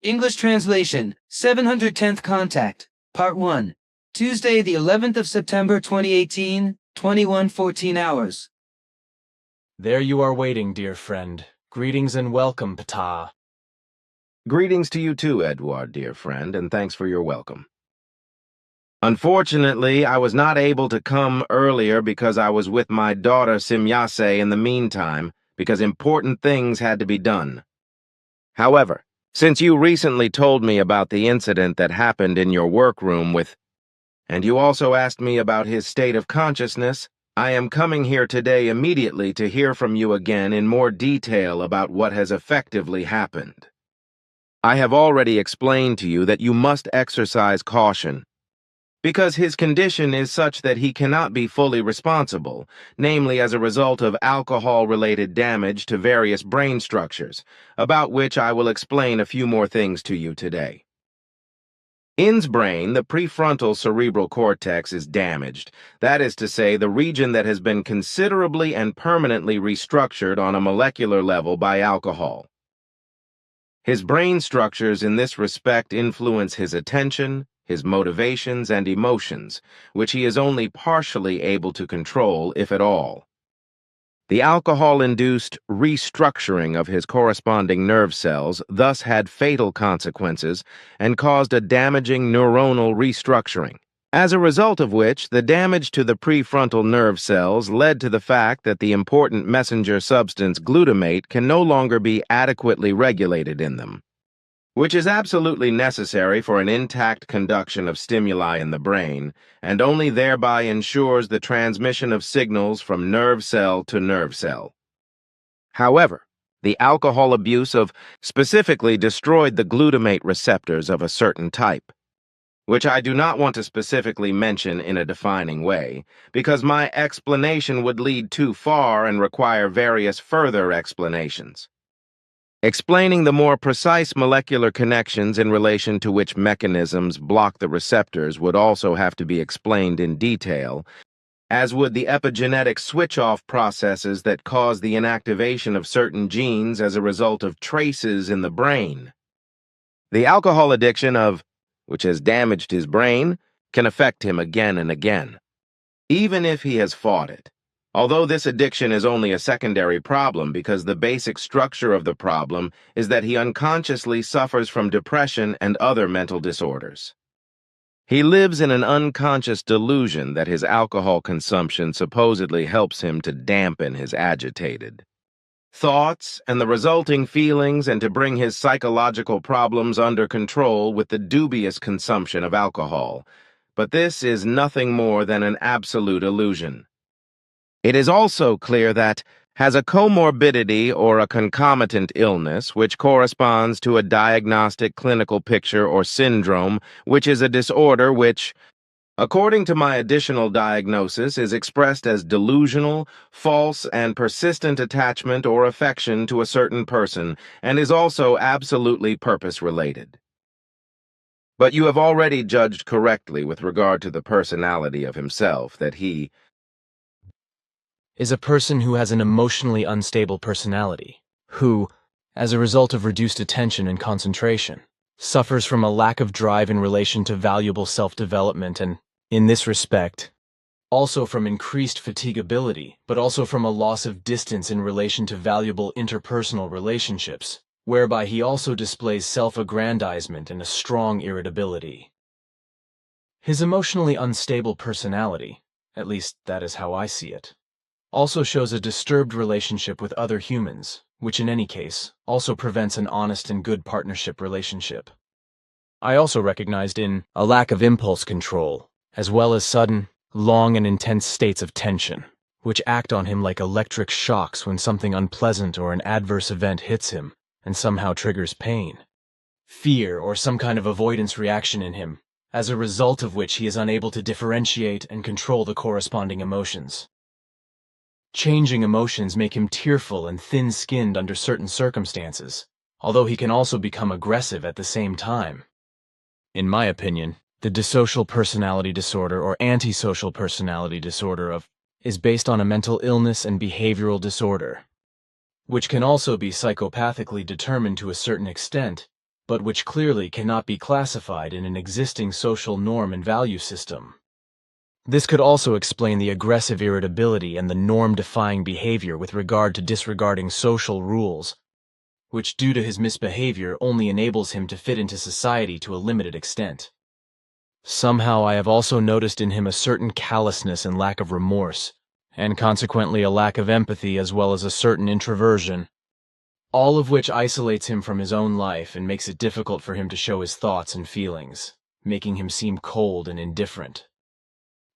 English translation, 710th Contact, Part 1. Tuesday, the 11th of September 2018, 21:14 hours. There you are waiting, dear friend. Greetings and welcome, Ptaah. Greetings to you too, Edward, dear friend, and thanks for your welcome. Unfortunately, I was not able to come earlier because I was with my daughter Simyase in the meantime, because important things had to be done. However, since you recently told me about the incident that happened in your workroom and you also asked me about his state of consciousness, I am coming here today immediately to hear from you again in more detail about what has effectively happened. I have already explained to you that you must exercise caution, because his condition is such that he cannot be fully responsible, namely as a result of alcohol-related damage to various brain structures, about which I will explain a few more things to you today. In's brain, the prefrontal cerebral cortex, is damaged. That is to say, the region that has been considerably and permanently restructured on a molecular level by alcohol. His brain structures in this respect influence his attention, his motivations, and emotions, which he is only partially able to control, if at all. The alcohol-induced restructuring of his corresponding nerve cells thus had fatal consequences and caused a damaging neuronal restructuring, as a result of which the damage to the prefrontal nerve cells led to the fact that the important messenger substance glutamate can no longer be adequately regulated in them, which is absolutely necessary for an intact conduction of stimuli in the brain, and only thereby ensures the transmission of signals from nerve cell to nerve cell. However, the alcohol abuse specifically destroyed the glutamate receptors of a certain type, which I do not want to specifically mention in a defining way, because my explanation would lead too far and require various further explanations. Explaining the more precise molecular connections in relation to which mechanisms block the receptors would also have to be explained in detail, as would the epigenetic switch-off processes that cause the inactivation of certain genes as a result of traces in the brain. The alcohol addiction which has damaged his brain, can affect him again and again, even if he has fought it. Although this addiction is only a secondary problem because the basic structure of the problem is that he unconsciously suffers from depression and other mental disorders. He lives in an unconscious delusion that his alcohol consumption supposedly helps him to dampen his agitated thoughts and the resulting feelings and to bring his psychological problems under control with the dubious consumption of alcohol. But this is nothing more than an absolute illusion. It is also clear that has a comorbidity or a concomitant illness which corresponds to a diagnostic clinical picture or syndrome, which is a disorder which, according to my additional diagnosis, is expressed as delusional, false, and persistent attachment or affection to a certain person, and is also absolutely purpose-related. But you have already judged correctly with regard to the personality of himself that he Is a person who has an emotionally unstable personality, who, as a result of reduced attention and concentration, suffers from a lack of drive in relation to valuable self-development and, in this respect, also from increased fatigability, but also from a loss of distance in relation to valuable interpersonal relationships, whereby he also displays self-aggrandizement and a strong irritability. His emotionally unstable personality, at least that is how I see it, also shows a disturbed relationship with other humans, which in any case also prevents an honest and good partnership relationship. I also recognized in a lack of impulse control, as well as sudden, long and intense states of tension, which act on him like electric shocks when something unpleasant or an adverse event hits him and somehow triggers pain, fear, or some kind of avoidance reaction in him, as a result of which he is unable to differentiate and control the corresponding emotions. Changing emotions make him tearful and thin-skinned under certain circumstances, although he can also become aggressive at the same time. In my opinion, the dissocial personality disorder or antisocial personality disorder is based on a mental illness and behavioral disorder, which can also be psychopathically determined to a certain extent, but which clearly cannot be classified in an existing social norm and value system. This could also explain the aggressive irritability and the norm-defying behavior with regard to disregarding social rules, which due to his misbehavior only enables him to fit into society to a limited extent. Somehow I have also noticed in him a certain callousness and lack of remorse, and consequently a lack of empathy as well as a certain introversion, all of which isolates him from his own life and makes it difficult for him to show his thoughts and feelings, making him seem cold and indifferent.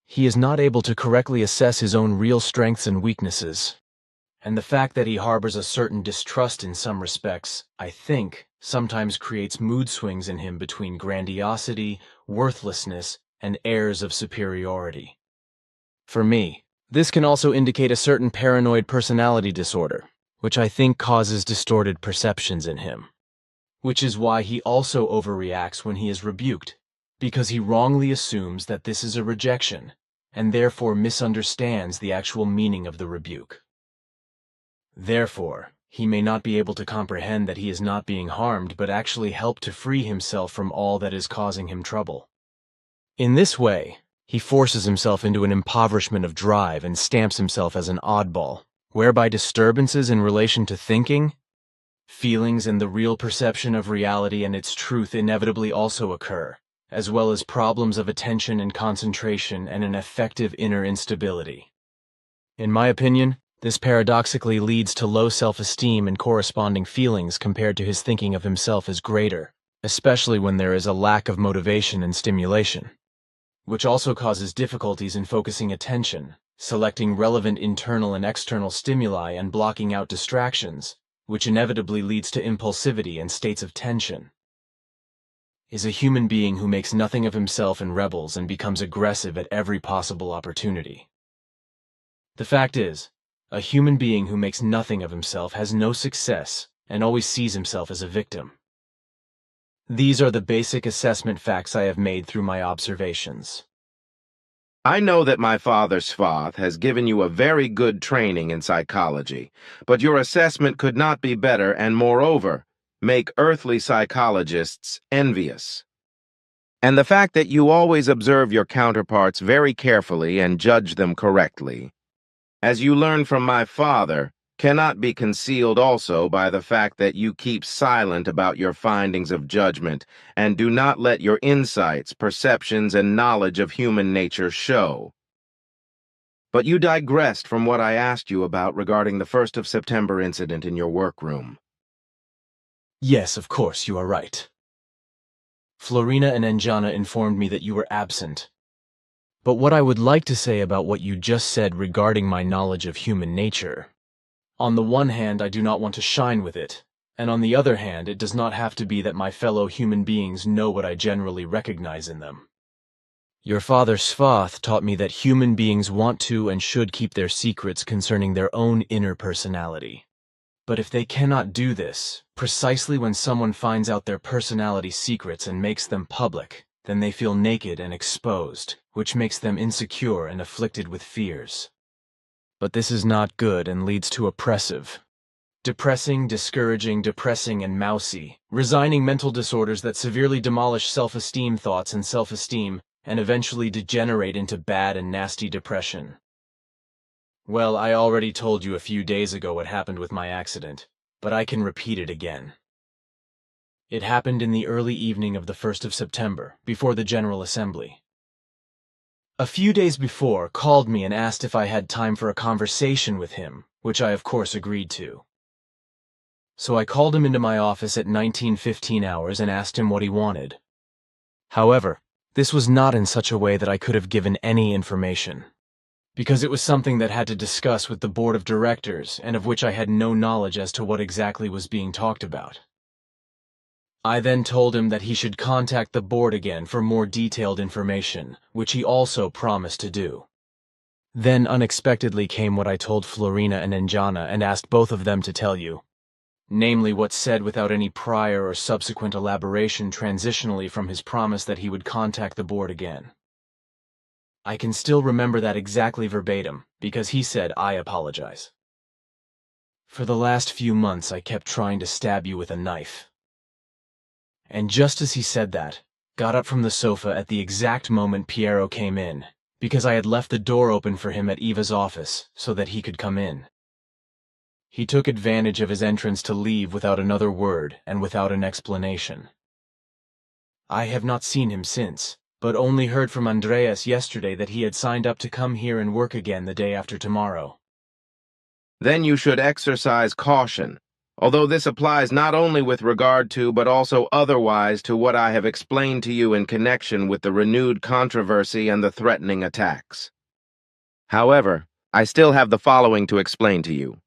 He is not able to correctly assess his own real strengths and weaknesses, and the fact that he harbors a certain distrust in some respects, I think, sometimes creates mood swings in him between grandiosity, worthlessness, and airs of superiority. For me, this can also indicate a certain paranoid personality disorder, which I think causes distorted perceptions in him, which is why he also overreacts when he is rebuked, because he wrongly assumes that this is a rejection, and therefore misunderstands the actual meaning of the rebuke. Therefore, he may not be able to comprehend that he is not being harmed but actually help to free himself from all that is causing him trouble. In this way, he forces himself into an impoverishment of drive and stamps himself as an oddball, whereby disturbances in relation to thinking, feelings, and the real perception of reality and its truth inevitably also occur, as well as problems of attention and concentration and an affective inner instability. In my opinion, this paradoxically leads to low self-esteem and corresponding feelings compared to his thinking of himself as greater, especially when there is a lack of motivation and stimulation, which also causes difficulties in focusing attention, selecting relevant internal and external stimuli, and blocking out distractions, which inevitably leads to impulsivity and states of tension. Is a human being who makes nothing of himself and rebels and becomes aggressive at every possible opportunity. The fact is, a human being who makes nothing of himself has no success and always sees himself as a victim. These are the basic assessment facts I have made through my observations. I know that my father Svath has given you a very good training in psychology, but your assessment could not be better and, moreover, make earthly psychologists envious. And the fact that you always observe your counterparts very carefully and judge them correctly, as you learned from my father, cannot be concealed also by the fact that you keep silent about your findings of judgment and do not let your insights, perceptions, and knowledge of human nature show. But you digressed from what I asked you about regarding the 1st of September incident in your workroom. Yes, of course, you are right. Florina and Anjana informed me that you were absent. But what I would like to say about what you just said regarding my knowledge of human nature, on the one hand, I do not want to shine with it, and on the other hand, it does not have to be that my fellow human beings know what I generally recognize in them. Your father Svath taught me that human beings want to and should keep their secrets concerning their own inner personality. But if they cannot do this, precisely when someone finds out their personality secrets and makes them public, then they feel naked and exposed, which makes them insecure and afflicted with fears. But this is not good and leads to depressing, discouraging, depressing, and mousy, resigning mental disorders that severely demolish self-esteem thoughts and self-esteem, and eventually degenerate into bad and nasty depression. Well, I already told you a few days ago what happened with my accident, but I can repeat it again. It happened in the early evening of the 1st of September, before the General Assembly. A few days before, called me and asked if I had time for a conversation with him, which I of course agreed to. So I called him into my office at 19:15 hours and asked him what he wanted. However, this was not in such a way that I could have given any information, because it was something that had to discuss with the board of directors and of which I had no knowledge as to what exactly was being talked about. I then told him that he should contact the board again for more detailed information, which he also promised to do. Then unexpectedly came what I told Florina and Anjana and asked both of them to tell you, namely what's said without any prior or subsequent elaboration transitionally from his promise that he would contact the board again. I can still remember that exactly verbatim, because he said, "I apologize. For the last few months I kept trying to stab you with a knife. And just as he said that, got up from the sofa at the exact moment Piero came in, because I had left the door open for him at Eva's office so that he could come in. He took advantage of his entrance to leave without another word and without an explanation. I have not seen him since, but only heard from Andreas yesterday that he had signed up to come here and work again the day after tomorrow. Then you should exercise caution, although this applies not only with regard to but also otherwise to what I have explained to you in connection with the renewed controversy and the threatening attacks. However, I still have the following to explain to you,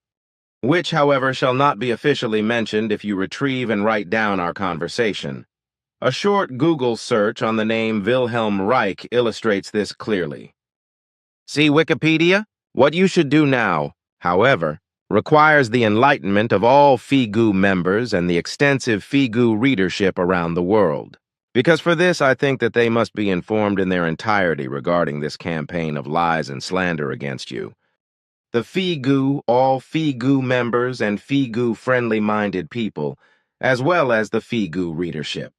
which, however, shall not be officially mentioned if you retrieve and write down our conversation. A short Google search on the name Wilhelm Reich illustrates this clearly. See Wikipedia? What you should do now, however, requires the enlightenment of all FIGU members and the extensive FIGU readership around the world. Because for this, I think that they must be informed in their entirety regarding this campaign of lies and slander against you. The FIGU, all FIGU members and FIGU-friendly-minded people, as well as the FIGU readership.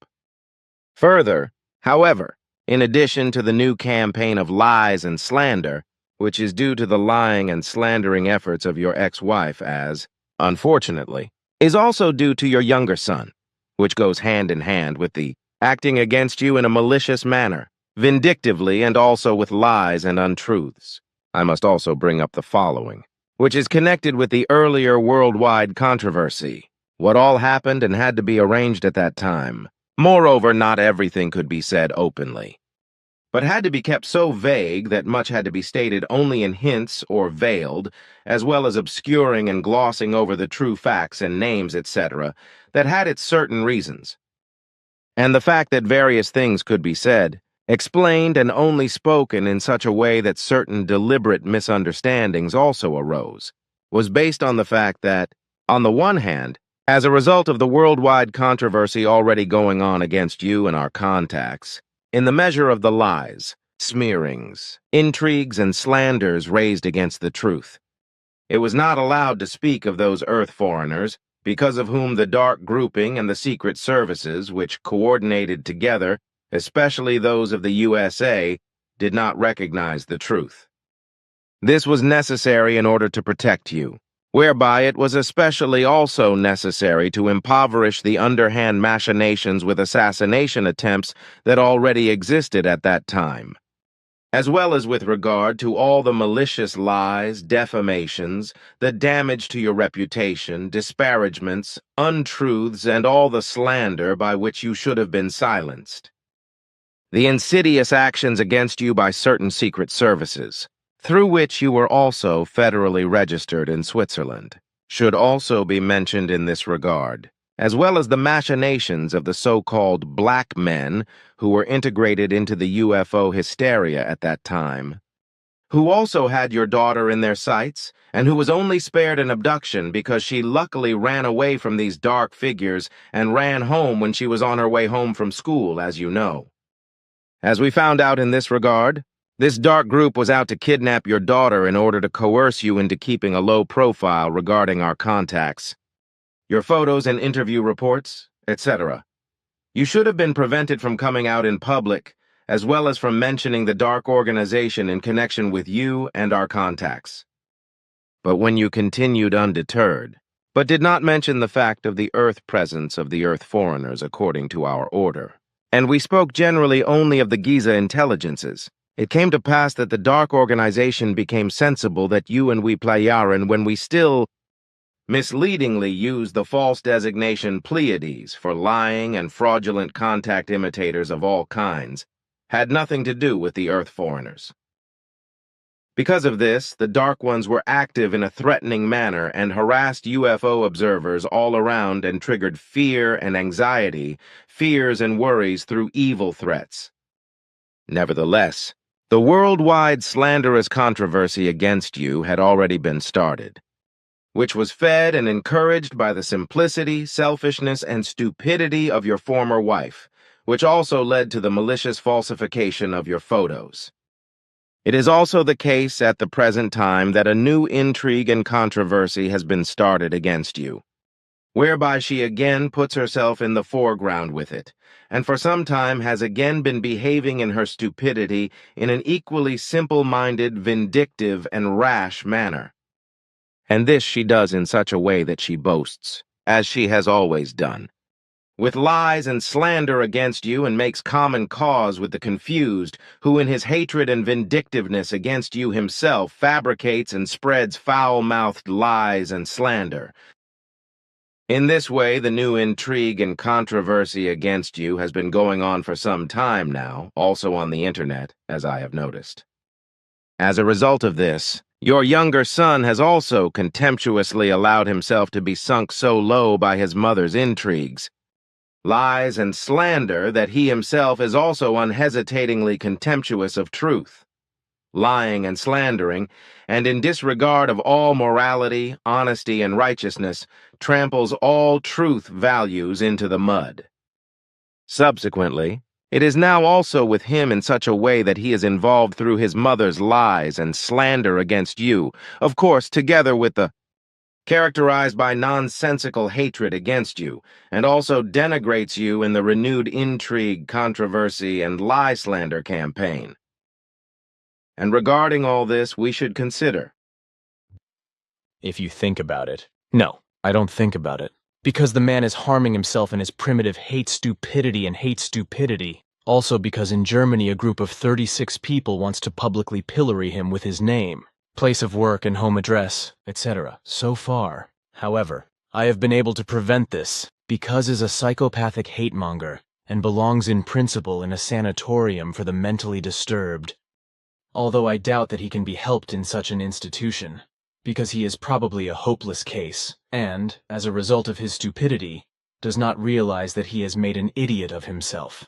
Further, however, in addition to the new campaign of lies and slander, which is due to the lying and slandering efforts of your ex-wife as, unfortunately, is also due to your younger son, which goes hand in hand with the acting against you in a malicious manner, vindictively and also with lies and untruths. I must also bring up the following, which is connected with the earlier worldwide controversy, what all happened and had to be arranged at that time. Moreover, not everything could be said openly, but had to be kept so vague that much had to be stated only in hints or veiled, as well as obscuring and glossing over the true facts and names, etc., that had its certain reasons. And the fact that various things could be said, explained and only spoken in such a way that certain deliberate misunderstandings also arose, was based on the fact that, on the one hand, as a result of the worldwide controversy already going on against you and our contacts, in the measure of the lies, smearings, intrigues, and slanders raised against the truth, it was not allowed to speak of those Earth foreigners, because of whom the dark grouping and the secret services, which coordinated together, especially those of the USA, did not recognize the truth. This was necessary in order to protect you, whereby it was especially also necessary to impoverish the underhand machinations with assassination attempts that already existed at that time, as well as with regard to all the malicious lies, defamations, the damage to your reputation, disparagements, untruths, and all the slander by which you should have been silenced. The insidious actions against you by certain secret services, through which you were also federally registered in Switzerland, should also be mentioned in this regard, as well as the machinations of the so-called black men who were integrated into the UFO hysteria at that time, who also had your daughter in their sights, and who was only spared an abduction because she luckily ran away from these dark figures and ran home when she was on her way home from school, as you know. As we found out in this regard, this dark group was out to kidnap your daughter in order to coerce you into keeping a low profile regarding our contacts, your photos and interview reports, etc. You should have been prevented from coming out in public, as well as from mentioning the dark organization in connection with you and our contacts. But when you continued undeterred, but did not mention the fact of the Earth presence of the Earth foreigners according to our order, and we spoke generally only of the Giza intelligences, it came to pass that the dark organization became sensible that you and we Pleiaren, when we still misleadingly used the false designation Pleiades for lying and fraudulent contact imitators of all kinds, had nothing to do with the Earth foreigners. Because of this, the Dark Ones were active in a threatening manner and harassed UFO observers all around and triggered fear and anxiety, fears and worries through evil threats. Nevertheless, the worldwide slanderous controversy against you had already been started, which was fed and encouraged by the simplicity, selfishness, and stupidity of your former wife, which also led to the malicious falsification of your photos. It is also the case at the present time that a new intrigue and controversy has been started against you, whereby she again puts herself in the foreground with it, and for some time has again been behaving in her stupidity in an equally simple-minded, vindictive, and rash manner. And this she does in such a way that she boasts, as she has always done, with lies and slander against you, and makes common cause with the confused, who in his hatred and vindictiveness against you himself fabricates and spreads foul-mouthed lies and slander. In this way, the new intrigue and controversy against you has been going on for some time now, also on the internet, as I have noticed. As a result of this, your younger son has also contemptuously allowed himself to be sunk so low by his mother's intrigues, lies, and slander that he himself is also unhesitatingly contemptuous of truth, lying and slandering, and in disregard of all morality, honesty, and righteousness, tramples all truth values into the mud. Subsequently, it is now also with him in such a way that he is involved through his mother's lies and slander against you, of course, together with the characterized by nonsensical hatred against you, and also denigrates you in the renewed intrigue, controversy, and lie slander campaign. And regarding all this, we should consider. If you think about it. No, I don't think about it. Because the man is harming himself in his primitive hate stupidity. Also because in Germany a group of 36 people wants to publicly pillory him with his name, place of work and home address, etc. So far, however, I have been able to prevent this because is a psychopathic hate-monger and belongs in principle in a sanatorium for the mentally disturbed. Although I doubt that he can be helped in such an institution, because he is probably a hopeless case, and, as a result of his stupidity, does not realize that he has made an idiot of himself.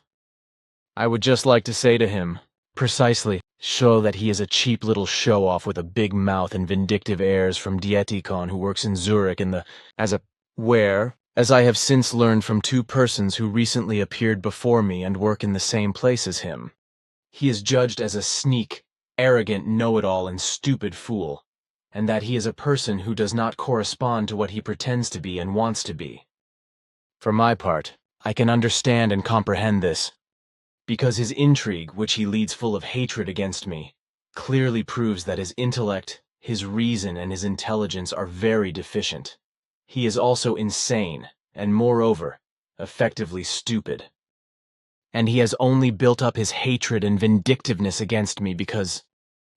I would just like to say to him, precisely, show that he is a cheap little show-off with a big mouth and vindictive airs from Dietikon who works in Zurich where, as I have since learned from two persons who recently appeared before me and work in the same place as him, he is judged as a sneak, arrogant know-it-all and stupid fool, and that he is a person who does not correspond to what he pretends to be and wants to be. For my part, I can understand and comprehend this, because his intrigue, which he leads full of hatred against me, clearly proves that his intellect, his reason, and his intelligence are very deficient. He is also insane, and moreover, effectively stupid. And he has only built up his hatred and vindictiveness against me because,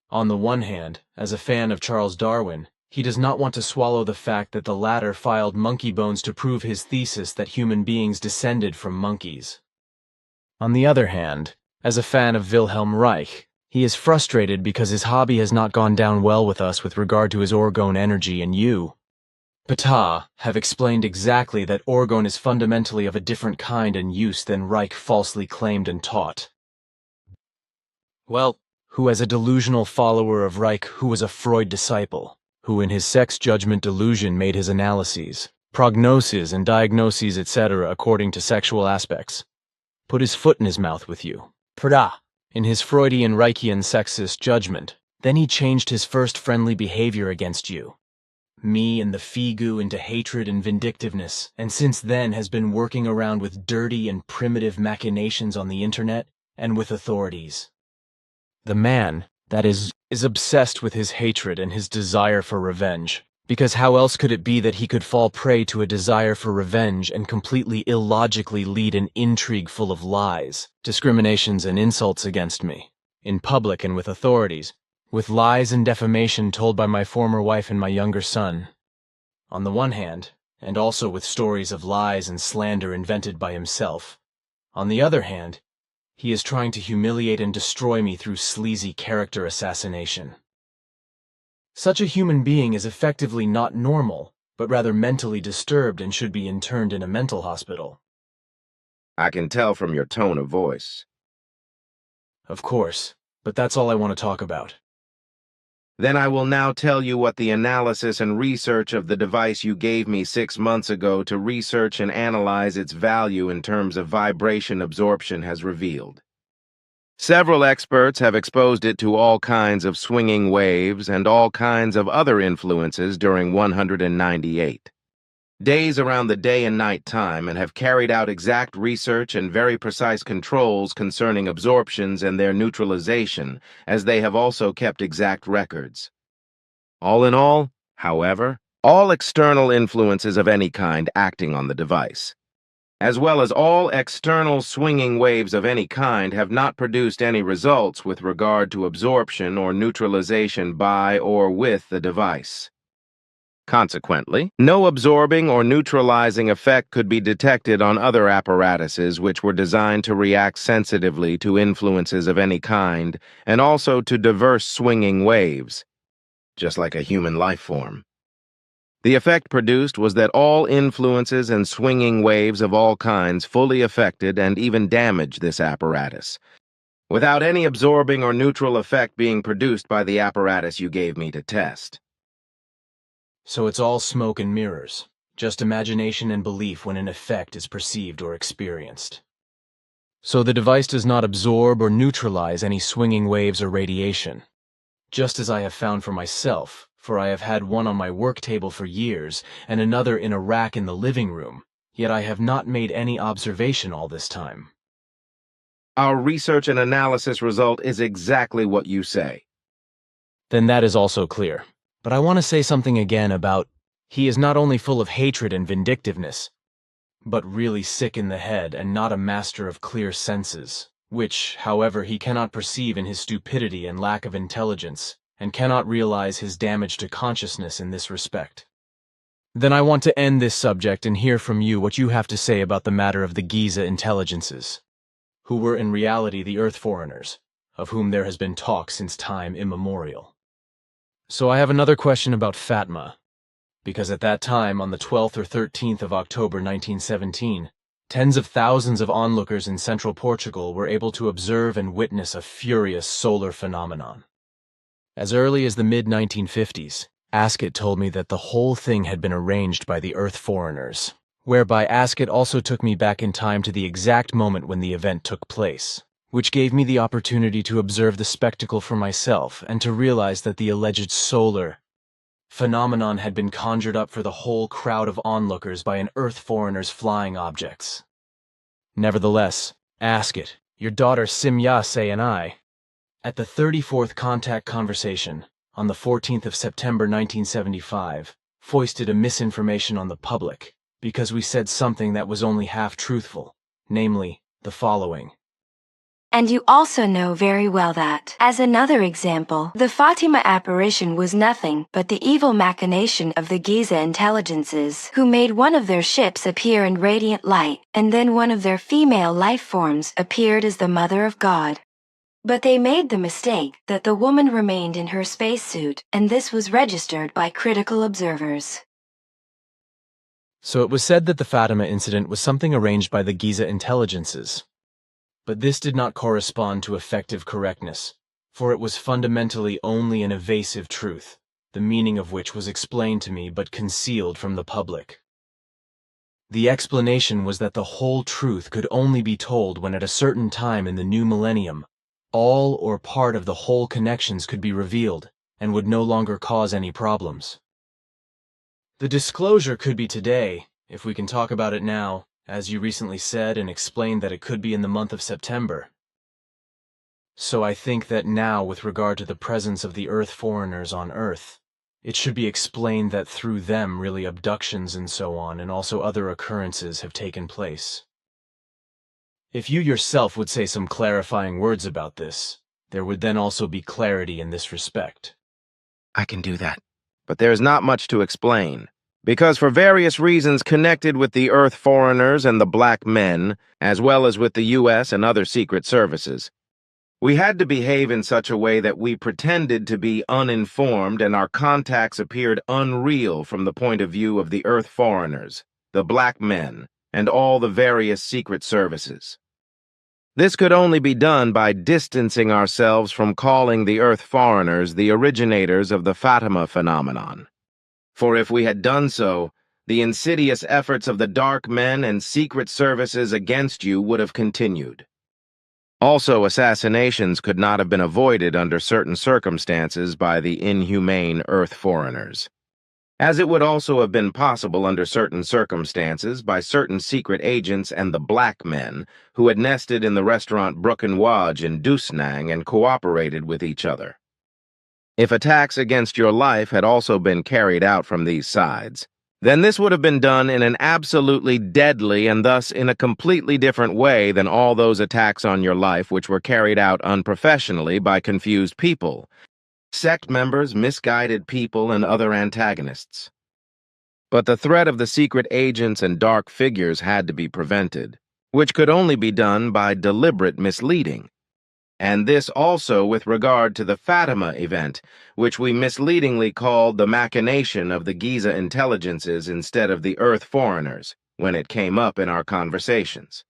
on the one hand, as a fan of Charles Darwin, he does not want to swallow the fact that the latter filed monkey bones to prove his thesis that human beings descended from monkeys. On the other hand, as a fan of Wilhelm Reich, he is frustrated because his hobby has not gone down well with us with regard to his orgone energy, and you, Ptaah, have explained exactly that orgone is fundamentally of a different kind and use than Reich falsely claimed and taught. Well, who as a delusional follower of Reich, who was a Freud disciple, who in his sex judgment delusion made his analyses, prognoses and diagnoses etc. according to sexual aspects, put his foot in his mouth with you, Ptaah, in his Freudian Reichian sexist judgment. Then he changed his first friendly behavior against you, me and the Figu, into hatred and vindictiveness, and since then has been working around with dirty and primitive machinations on the internet and with authorities. The man, that is obsessed with his hatred and his desire for revenge, because how else could it be that he could fall prey to a desire for revenge and completely illogically lead an intrigue full of lies, discriminations, and insults against me, in public and with authorities, with lies and defamation told by my former wife and my younger son, on the one hand, and also with stories of lies and slander invented by himself. On the other hand, he is trying to humiliate and destroy me through sleazy character assassination. Such a human being is effectively not normal, but rather mentally disturbed and should be interned in a mental hospital. I can tell from your tone of voice. Of course, but that's all I want to talk about. Then I will now tell you what the analysis and research of the device you gave me 6 months ago to research and analyze its value in terms of vibration absorption has revealed. Several experts have exposed it to all kinds of swinging waves and all kinds of other influences during 198. days around the day and night time, and have carried out exact research and very precise controls concerning absorptions and their neutralization, as they have also kept exact records. All in all, however, all external influences of any kind acting on the device, as well as all external swinging waves of any kind, have not produced any results with regard to absorption or neutralization by or with the device. Consequently, no absorbing or neutralizing effect could be detected on other apparatuses which were designed to react sensitively to influences of any kind and also to diverse swinging waves, just like a human life form. The effect produced was that all influences and swinging waves of all kinds fully affected and even damaged this apparatus, without any absorbing or neutral effect being produced by the apparatus you gave me to test. So it's all smoke and mirrors, just imagination and belief when an effect is perceived or experienced. So the device does not absorb or neutralize any swinging waves or radiation, just as I have found for myself, for I have had one on my work table for years and another in a rack in the living room, yet I have not made any observation all this time. Our research and analysis result is exactly what you say. Then that is also clear. But I want to say something again about he is not only full of hatred and vindictiveness, but really sick in the head and not a master of clear senses, which, however, he cannot perceive in his stupidity and lack of intelligence, and cannot realize his damage to consciousness in this respect. Then I want to end this subject and hear from you what you have to say about the matter of the Giza intelligences, who were in reality the Earth foreigners, of whom there has been talk since time immemorial. So I have another question about Ptaah, because at that time, on the 12th or 13th of October 1917, tens of thousands of onlookers in central Portugal were able to observe and witness a furious solar phenomenon. As early as the mid-1950s, Ascot told me that the whole thing had been arranged by the Earth foreigners, whereby Ascot also took me back in time to the exact moment when the event took place, which gave me the opportunity to observe the spectacle for myself and to realize that the alleged solar phenomenon had been conjured up for the whole crowd of onlookers by an Earth foreigner's flying objects. Nevertheless, Ascot, your daughter Simyase and I, at the 34th contact conversation, on the 14th of September 1975, foisted a misinformation on the public because we said something that was only half truthful, namely, the following. And you also know very well that, as another example, the Fatima apparition was nothing but the evil machination of the Giza intelligences, who made one of their ships appear in radiant light, and then one of their female life forms appeared as the Mother of God. But they made the mistake that the woman remained in her spacesuit, and this was registered by critical observers. So it was said that the Fatima incident was something arranged by the Giza intelligences. But this did not correspond to effective correctness, for it was fundamentally only an evasive truth, the meaning of which was explained to me but concealed from the public. The explanation was that the whole truth could only be told when at a certain time in the new millennium, all or part of the whole connections could be revealed and would no longer cause any problems. The disclosure could be today, if we can talk about it now, as you recently said and explained that it could be in the month of September. So I think that now, with regard to the presence of the Earth foreigners on Earth, it should be explained that through them really abductions and so on and also other occurrences have taken place. If you yourself would say some clarifying words about this, there would then also be clarity in this respect. I can do that. But there's not much to explain, because for various reasons connected with the Earth foreigners and the black men, as well as with the U.S. and other secret services, we had to behave in such a way that we pretended to be uninformed and our contacts appeared unreal from the point of view of the Earth foreigners, the black men, and all the various secret services. This could only be done by distancing ourselves from calling the Earth foreigners the originators of the Fatima phenomenon. For if we had done so, the insidious efforts of the dark men and secret services against you would have continued. Also, assassinations could not have been avoided under certain circumstances by the inhumane Earth foreigners. as it would also have been possible under certain circumstances by certain secret agents and the black men who had nested in the restaurant Brook and Waj in Dusnang and cooperated with each other. If attacks against your life had also been carried out from these sides, then this would have been done in an absolutely deadly and thus in a completely different way than all those attacks on your life which were carried out unprofessionally by confused people, sect members, misguided people, and other antagonists. But the threat of the secret agents and dark figures had to be prevented, which could only be done by deliberate misleading. And this also with regard to the Fatima event, which we misleadingly called the machination of the Giza intelligences instead of the Earth foreigners, when it came up in our conversations.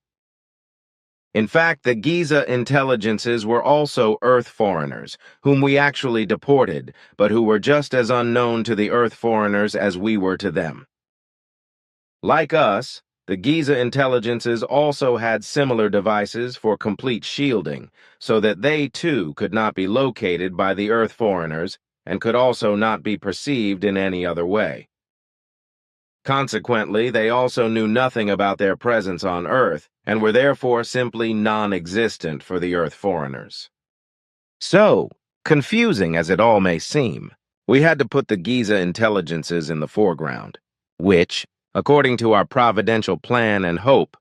In fact, the Giza intelligences were also Earth foreigners, whom we actually deported, but who were just as unknown to the Earth foreigners as we were to them. Like us, the Giza intelligences also had similar devices for complete shielding, so that they too could not be located by the Earth foreigners and could also not be perceived in any other way. Consequently, they also knew nothing about their presence on Earth and were therefore simply non-existent for the Earth foreigners. So, confusing as it all may seem, we had to put the Giza intelligences in the foreground, which, according to our providential plan and hope,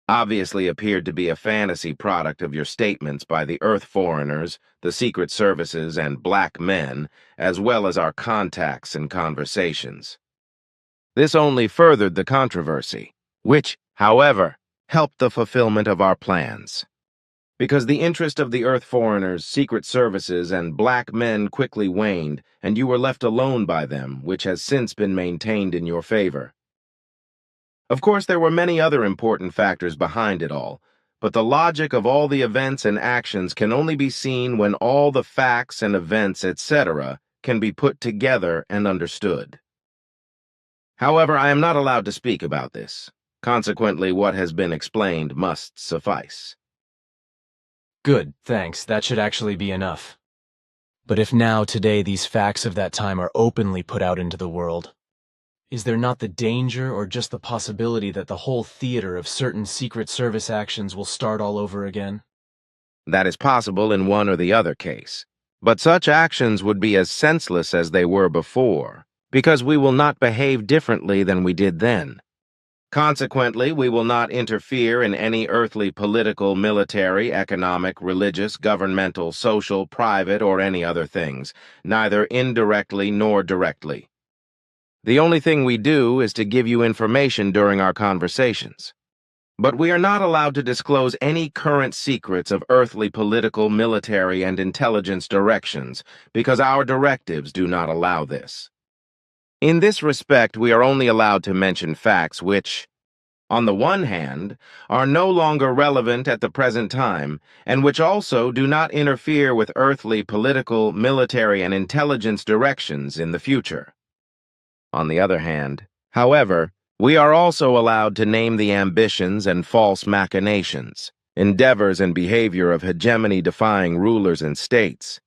obviously appeared to be a fantasy product of your statements by the Earth foreigners, the secret services, and black men, as well as our contacts and conversations. This only furthered the controversy, which, however, helped the fulfillment of our plans. Because the interest of the Earth foreigners, secret services, and black men quickly waned, and you were left alone by them, which has since been maintained in your favor. Of course, there were many other important factors behind it all, but the logic of all the events and actions can only be seen when all the facts and events, etc., can be put together and understood. However, I am not allowed to speak about this. Consequently, what has been explained must suffice. Good, thanks. That should actually be enough. But if now, today, these facts of that time are openly put out into the world, is there not the danger or just the possibility that the whole theater of certain Secret Service actions will start all over again? That is possible in one or the other case. But such actions would be as senseless as they were before, because we will not behave differently than we did then. Consequently, we will not interfere in any earthly political, military, economic, religious, governmental, social, private, or any other things, neither indirectly nor directly. The only thing we do is to give you information during our conversations. But we are not allowed to disclose any current secrets of earthly political, military, and intelligence directions, because our directives do not allow this. In this respect, we are only allowed to mention facts which, on the one hand, are no longer relevant at the present time, and which also do not interfere with earthly political, military, and intelligence directions in the future. On the other hand, however, we are also allowed to name the ambitions and false machinations, endeavors and behavior of hegemony-defying rulers and states,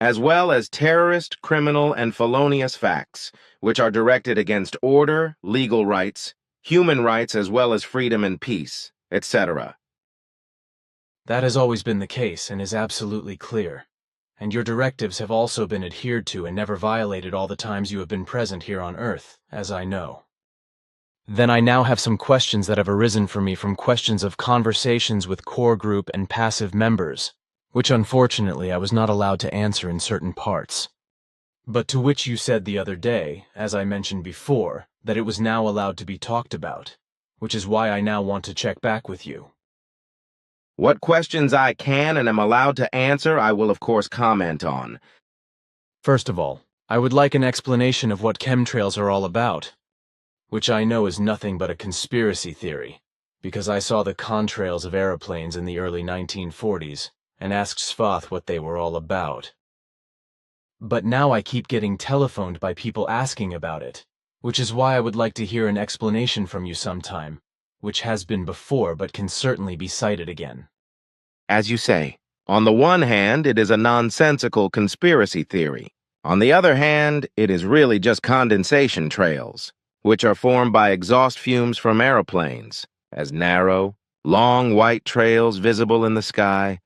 as well as terrorist, criminal, and felonious facts, which are directed against order, legal rights, human rights as well as freedom and peace, etc. That has always been the case and is absolutely clear. And your directives have also been adhered to and never violated all the times you have been present here on Earth, as I know. Then I now have some questions that have arisen for me from questions of conversations with core group and passive members, which unfortunately I was not allowed to answer in certain parts. But to which you said the other day, as I mentioned before, that it was now allowed to be talked about, which is why I now want to check back with you. What questions I can and am allowed to answer, I will of course comment on. First of all, I would like an explanation of what chemtrails are all about, which I know is nothing but a conspiracy theory, because I saw the contrails of aeroplanes in the early 1940s and asked Svath what they were all about. But now I keep getting telephoned by people asking about it, which is why I would like to hear an explanation from you sometime, which has been before but can certainly be cited again. As you say, on the one hand, it is a nonsensical conspiracy theory. On the other hand, it is really just condensation trails, which are formed by exhaust fumes from aeroplanes, as narrow, long white trails visible in the sky,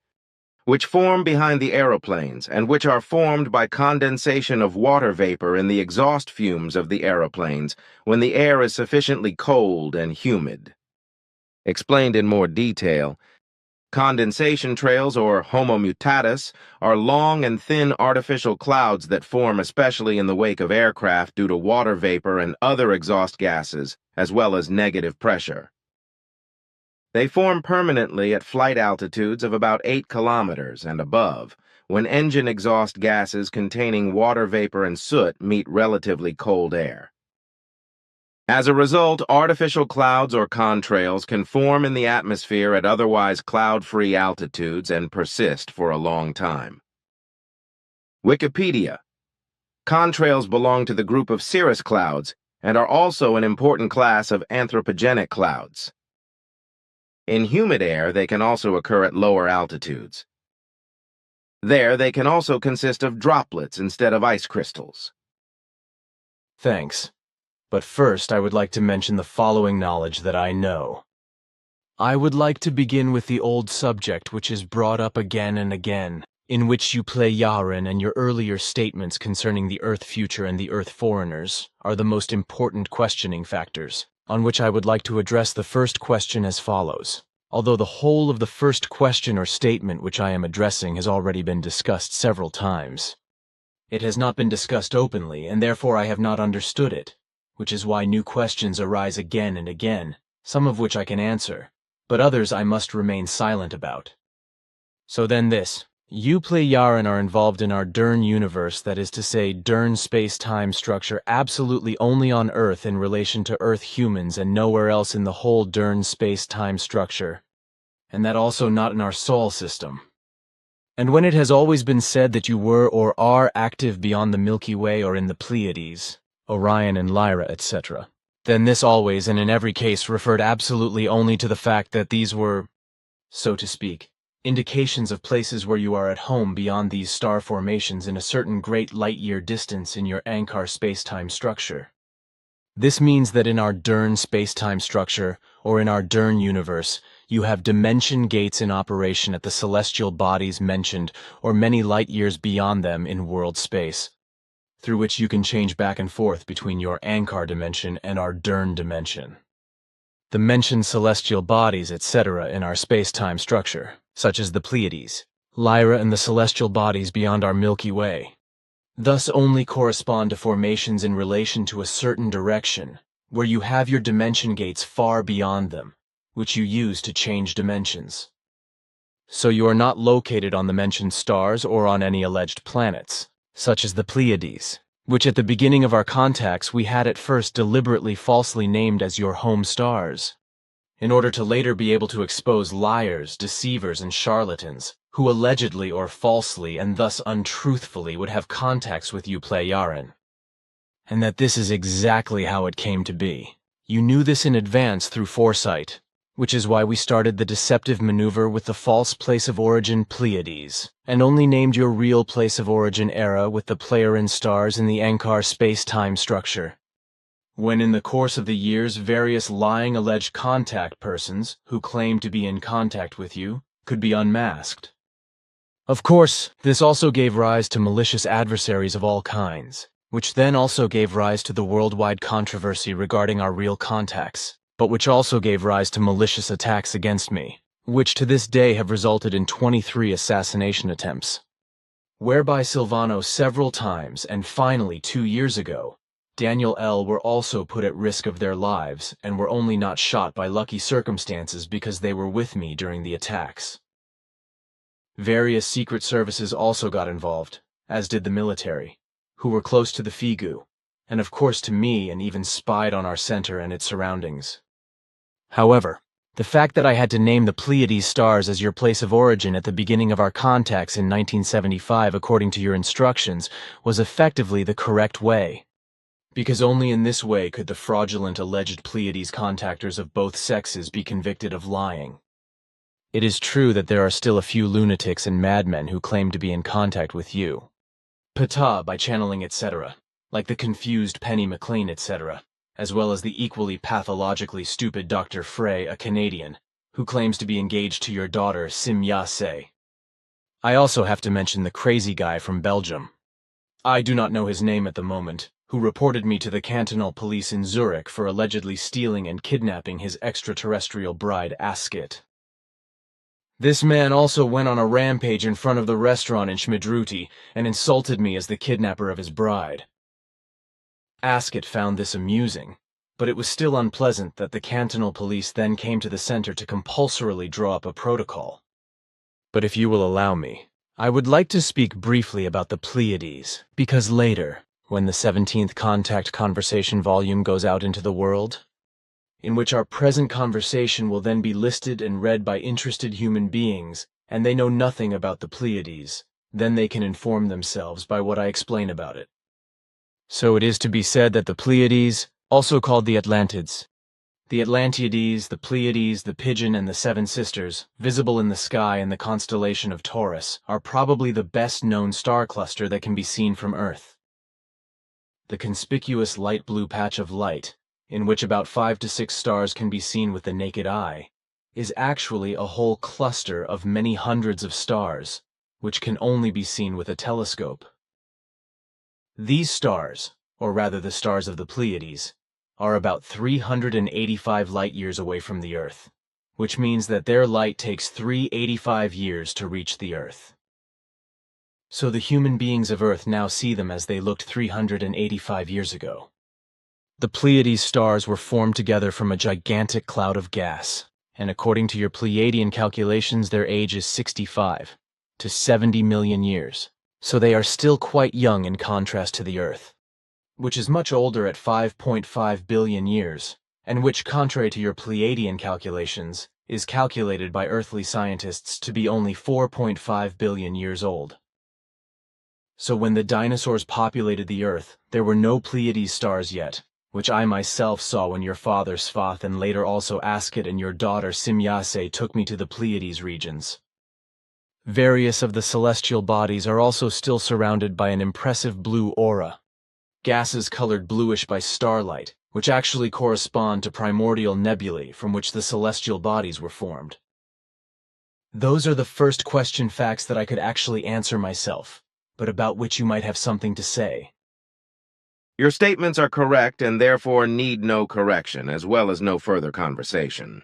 which form behind the aeroplanes and which are formed by condensation of water vapor in the exhaust fumes of the aeroplanes when the air is sufficiently cold and humid. Explained in more detail, condensation trails, or homo mutatis, are long and thin artificial clouds that form especially in the wake of aircraft due to water vapor and other exhaust gases, as well as negative pressure. They form permanently at flight altitudes of about 8 kilometers and above, when engine exhaust gases containing water vapor and soot meet relatively cold air. As a result, artificial clouds or contrails can form in the atmosphere at otherwise cloud-free altitudes and persist for a long time. Wikipedia. Contrails belong to the group of cirrus clouds and are also an important class of anthropogenic clouds. In humid air, they can also occur at lower altitudes. There, they can also consist of droplets instead of ice crystals. Thanks. But first, I would like to mention the following knowledge that I know. I would like to begin with the old subject which is brought up again and again, in which you play Yaren, and your earlier statements concerning the Earth future and the Earth foreigners are the most important questioning factors, on which I would like to address the first question as follows. Although the whole of the first question or statement which I am addressing has already been discussed several times, it has not been discussed openly, and therefore I have not understood it, which is why new questions arise again and again, some of which I can answer, but others I must remain silent about. So then this. You play Yaren are involved in our Dern universe, that is to say, Dern space-time structure absolutely only on Earth in relation to Earth humans and nowhere else in the whole Dern space-time structure, and that also not in our Sol system. And when it has always been said that you were or are active beyond the Milky Way or in the Pleiades, Orion and Lyra, etc., then this always and in every case referred absolutely only to the fact that these were, so to speak, indications of places where you are at home beyond these star formations in a certain great light-year distance in your Ankar space-time structure. This means that in our Dern space-time structure, or in our Dern universe, you have dimension gates in operation at the celestial bodies mentioned or many light-years beyond them in world space, through which you can change back and forth between your Ankar dimension and our Dern dimension. The mentioned celestial bodies, etc., in our space-time structure, such as the Pleiades, Lyra, and the celestial bodies beyond our Milky Way, thus only correspond to formations in relation to a certain direction, where you have your dimension gates far beyond them, which you use to change dimensions. So you are not located on the mentioned stars or on any alleged planets, such as the Pleiades, which at the beginning of our contacts we had at first deliberately falsely named as your home stars, in order to later be able to expose liars, deceivers, and charlatans, who allegedly or falsely and thus untruthfully would have contacts with you Pleiaren. And that this is exactly how it came to be. You knew this in advance through foresight, which is why we started the deceptive maneuver with the false place of origin Pleiades, and only named your real place of origin Era with the Pleiaren stars in the Ankar space-time structure. When in the course of the years various lying alleged contact persons, who claimed to be in contact with you, could be unmasked. Of course, this also gave rise to malicious adversaries of all kinds, which then also gave rise to the worldwide controversy regarding our real contacts, but which also gave rise to malicious attacks against me, which to this day have resulted in 23 assassination attempts, whereby Silvano several times and finally 2 years ago, Daniel L. were also put at risk of their lives and were only not shot by lucky circumstances because they were with me during the attacks. Various secret services also got involved, as did the military, who were close to the Figu, and of course to me, and even spied on our center and its surroundings. However, the fact that I had to name the Pleiades stars as your place of origin at the beginning of our contacts in 1975 according to your instructions was effectively the correct way, because only in this way could the fraudulent alleged Pleiades contactors of both sexes be convicted of lying. It is true that there are still a few lunatics and madmen who claim to be in contact with you, Ptaah by channeling, etc., like the confused Penny McLean, etc., as well as the equally pathologically stupid Dr. Frey, a Canadian, who claims to be engaged to your daughter, Simya-se. I also have to mention the crazy guy from Belgium. I do not know his name at the moment, who reported me to the cantonal police in Zurich for allegedly stealing and kidnapping his extraterrestrial bride, Askit. This man also went on a rampage in front of the restaurant in Schmidruti and insulted me as the kidnapper of his bride. Askit found this amusing, but it was still unpleasant that the cantonal police then came to the center to compulsorily draw up a protocol. But if you will allow me, I would like to speak briefly about the Pleiades, because later, when the 17th Contact Conversation volume goes out into the world, in which our present conversation will then be listed and read by interested human beings, and they know nothing about the Pleiades, then they can inform themselves by what I explain about it. So it is to be said that the Pleiades, also called the Atlantids, the Atlantiades, the Pleiades, the Pigeon, and the Seven Sisters, visible in the sky in the constellation of Taurus, are probably the best-known star cluster that can be seen from Earth. The conspicuous light blue patch of light, in which about 5 to 6 stars can be seen with the naked eye, is actually a whole cluster of many hundreds of stars, which can only be seen with a telescope. These stars, or rather the stars of the Pleiades, are about 385 light-years away from the Earth, which means that their light takes 385 years to reach the Earth. So the human beings of Earth now see them as they looked 385 years ago. The Pleiades stars were formed together from a gigantic cloud of gas, and according to your Pleiadian calculations, their age is 65 to 70 million years, so they are still quite young in contrast to the Earth, which is much older at 5.5 billion years, and which, contrary to your Pleiadian calculations, is calculated by earthly scientists to be only 4.5 billion years old. So when the dinosaurs populated the Earth, there were no Pleiades stars yet, which I myself saw when your father Svath and later also Askit and your daughter Simya-se took me to the Pleiades regions. Various of the celestial bodies are also still surrounded by an impressive blue aura, gases colored bluish by starlight, which actually correspond to primordial nebulae from which the celestial bodies were formed. Those are the first question facts that I could actually answer myself, but about which you might have something to say. Your statements are correct and therefore need no correction, as well as no further conversation.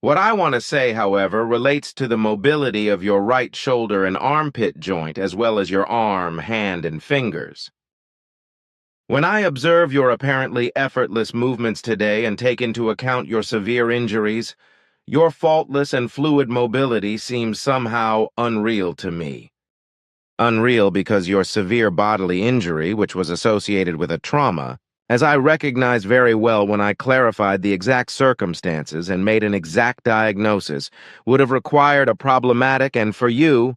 What I want to say, however, relates to the mobility of your right shoulder and armpit joint, as well as your arm, hand, and fingers. When I observe your apparently effortless movements today and take into account your severe injuries, your faultless and fluid mobility seems somehow unreal to me. Unreal because your severe bodily injury, which was associated with a trauma, as I recognized very well when I clarified the exact circumstances and made an exact diagnosis, would have required a problematic and, for you,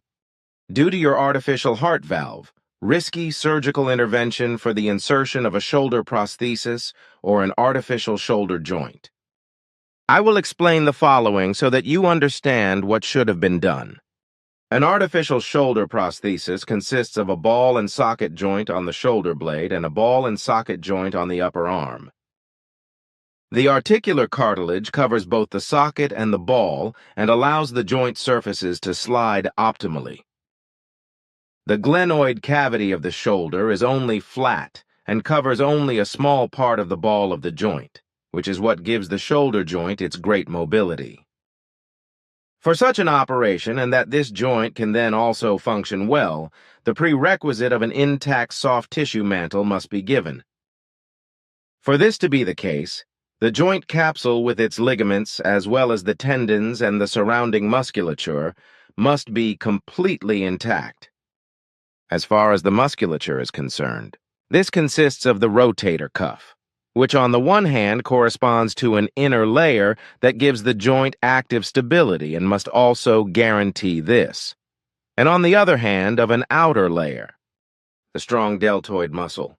due to your artificial heart valve, risky surgical intervention for the insertion of a shoulder prosthesis or an artificial shoulder joint. I will explain the following so that you understand what should have been done. An artificial shoulder prosthesis consists of a ball and socket joint on the shoulder blade and a ball and socket joint on the upper arm. The articular cartilage covers both the socket and the ball and allows the joint surfaces to slide optimally. The glenoid cavity of the shoulder is only flat and covers only a small part of the ball of the joint, which is what gives the shoulder joint its great mobility. For such an operation, and that this joint can then also function well, the prerequisite of an intact soft tissue mantle must be given. For this to be the case, the joint capsule with its ligaments, as well as the tendons and the surrounding musculature, must be completely intact. As far as the musculature is concerned, this consists of the rotator cuff, which on the one hand corresponds to an inner layer that gives the joint active stability and must also guarantee this, and on the other hand of an outer layer, the strong deltoid muscle.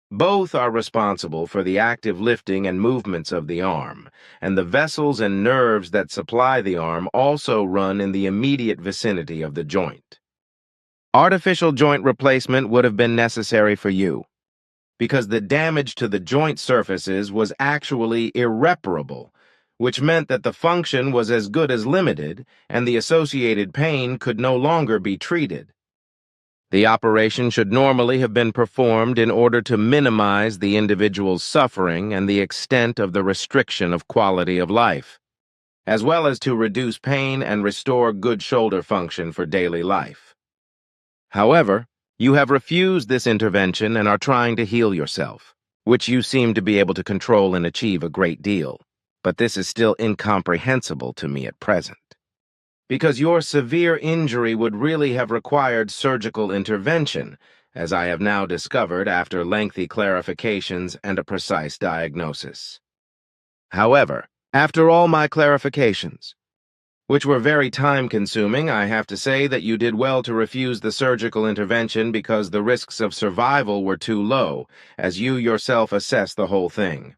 Both are responsible for the active lifting and movements of the arm, and the vessels and nerves that supply the arm also run in the immediate vicinity of the joint. Artificial joint replacement would have been necessary for you, because the damage to the joint surfaces was actually irreparable, which meant that the function was as good as limited, and the associated pain could no longer be treated. The operation should normally have been performed in order to minimize the individual's suffering and the extent of the restriction of quality of life, as well as to reduce pain and restore good shoulder function for daily life. However, you have refused this intervention and are trying to heal yourself, which you seem to be able to control and achieve a great deal, but this is still incomprehensible to me at present. Because your severe injury would really have required surgical intervention, as I have now discovered after lengthy clarifications and a precise diagnosis. However, after all my clarifications, which were very time-consuming, I have to say that you did well to refuse the surgical intervention because the risks of survival were too low, as you yourself assessed the whole thing.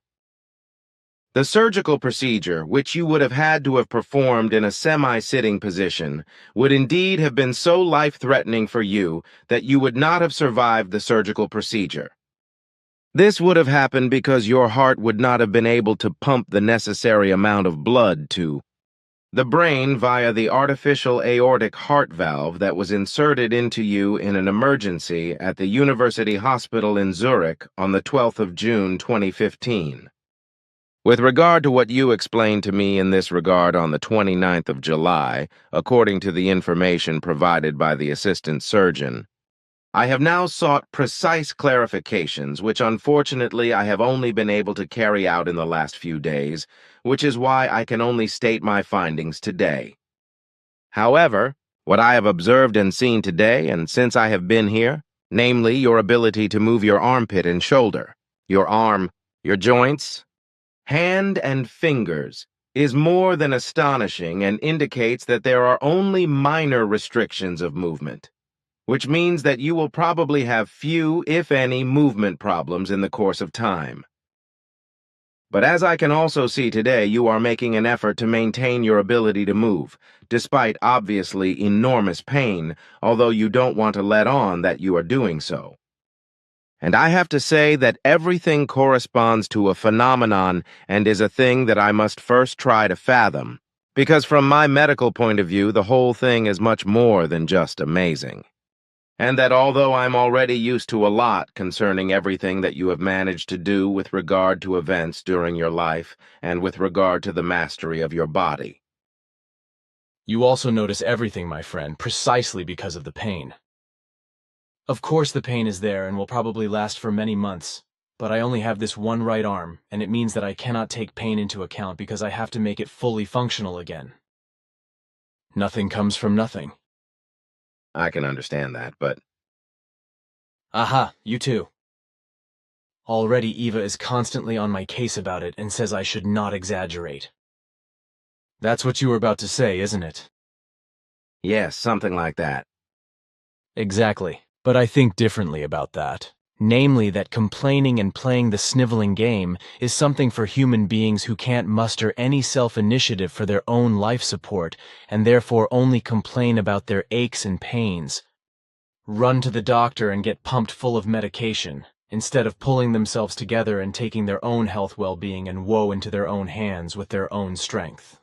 The surgical procedure, which you would have had to have performed in a semi-sitting position, would indeed have been so life-threatening for you that you would not have survived the surgical procedure. This would have happened because your heart would not have been able to pump the necessary amount of blood to the brain via the artificial aortic heart valve that was inserted into you in an emergency at the University Hospital in Zurich on the 12th of June 2015. With regard to what you explained to me in this regard on the 29th of July, according to the information provided by the assistant surgeon, I have now sought precise clarifications, which unfortunately I have only been able to carry out in the last few days, which is why I can only state my findings today. However, what I have observed and seen today and since I have been here, namely your ability to move your armpit and shoulder, your arm, your joints, hand and fingers, is more than astonishing and indicates that there are only minor restrictions of movement, which means that you will probably have few, if any, movement problems in the course of time. But as I can also see today, you are making an effort to maintain your ability to move, despite obviously enormous pain, although you don't want to let on that you are doing so. And I have to say that everything corresponds to a phenomenon and is a thing that I must first try to fathom, because from my medical point of view, the whole thing is much more than just amazing. And that although I'm already used to a lot concerning everything that you have managed to do with regard to events during your life and with regard to the mastery of your body. You also notice everything, my friend, precisely because of the pain. Of course the pain is there and will probably last for many months, but I only have this one right arm, and it means that I cannot take pain into account because I have to make it fully functional again. Nothing comes from nothing. I can understand that, but... Aha, you too. Already Eva is constantly on my case about it and says I should not exaggerate. That's what you were about to say, isn't it? Yes, something like that. Exactly. But I think differently about that. Namely that complaining and playing the sniveling game is something for human beings who can't muster any self-initiative for their own life support and therefore only complain about their aches and pains. Run to the doctor and get pumped full of medication, instead of pulling themselves together and taking their own health well-being and woe into their own hands with their own strength.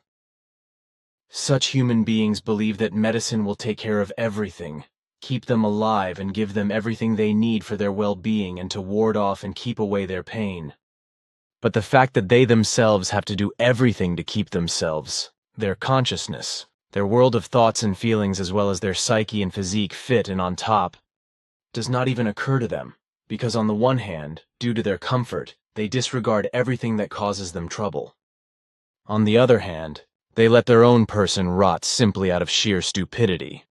Such human beings believe that medicine will take care of everything, keep them alive and give them everything they need for their well-being and to ward off and keep away their pain. But the fact that they themselves have to do everything to keep themselves, their consciousness, their world of thoughts and feelings as well as their psyche and physique fit and on top, does not even occur to them, because on the one hand, due to their comfort, they disregard everything that causes them trouble. On the other hand, they let their own person rot simply out of sheer stupidity,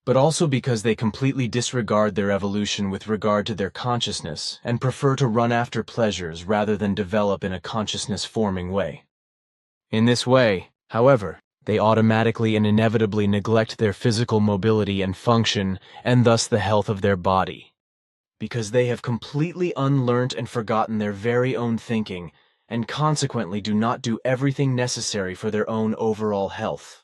but also because they completely disregard their evolution with regard to their consciousness and prefer to run after pleasures rather than develop in a consciousness-forming way. In this way, however, they automatically and inevitably neglect their physical mobility and function and thus the health of their body, because they have completely unlearnt and forgotten their very own thinking and consequently do not do everything necessary for their own overall health.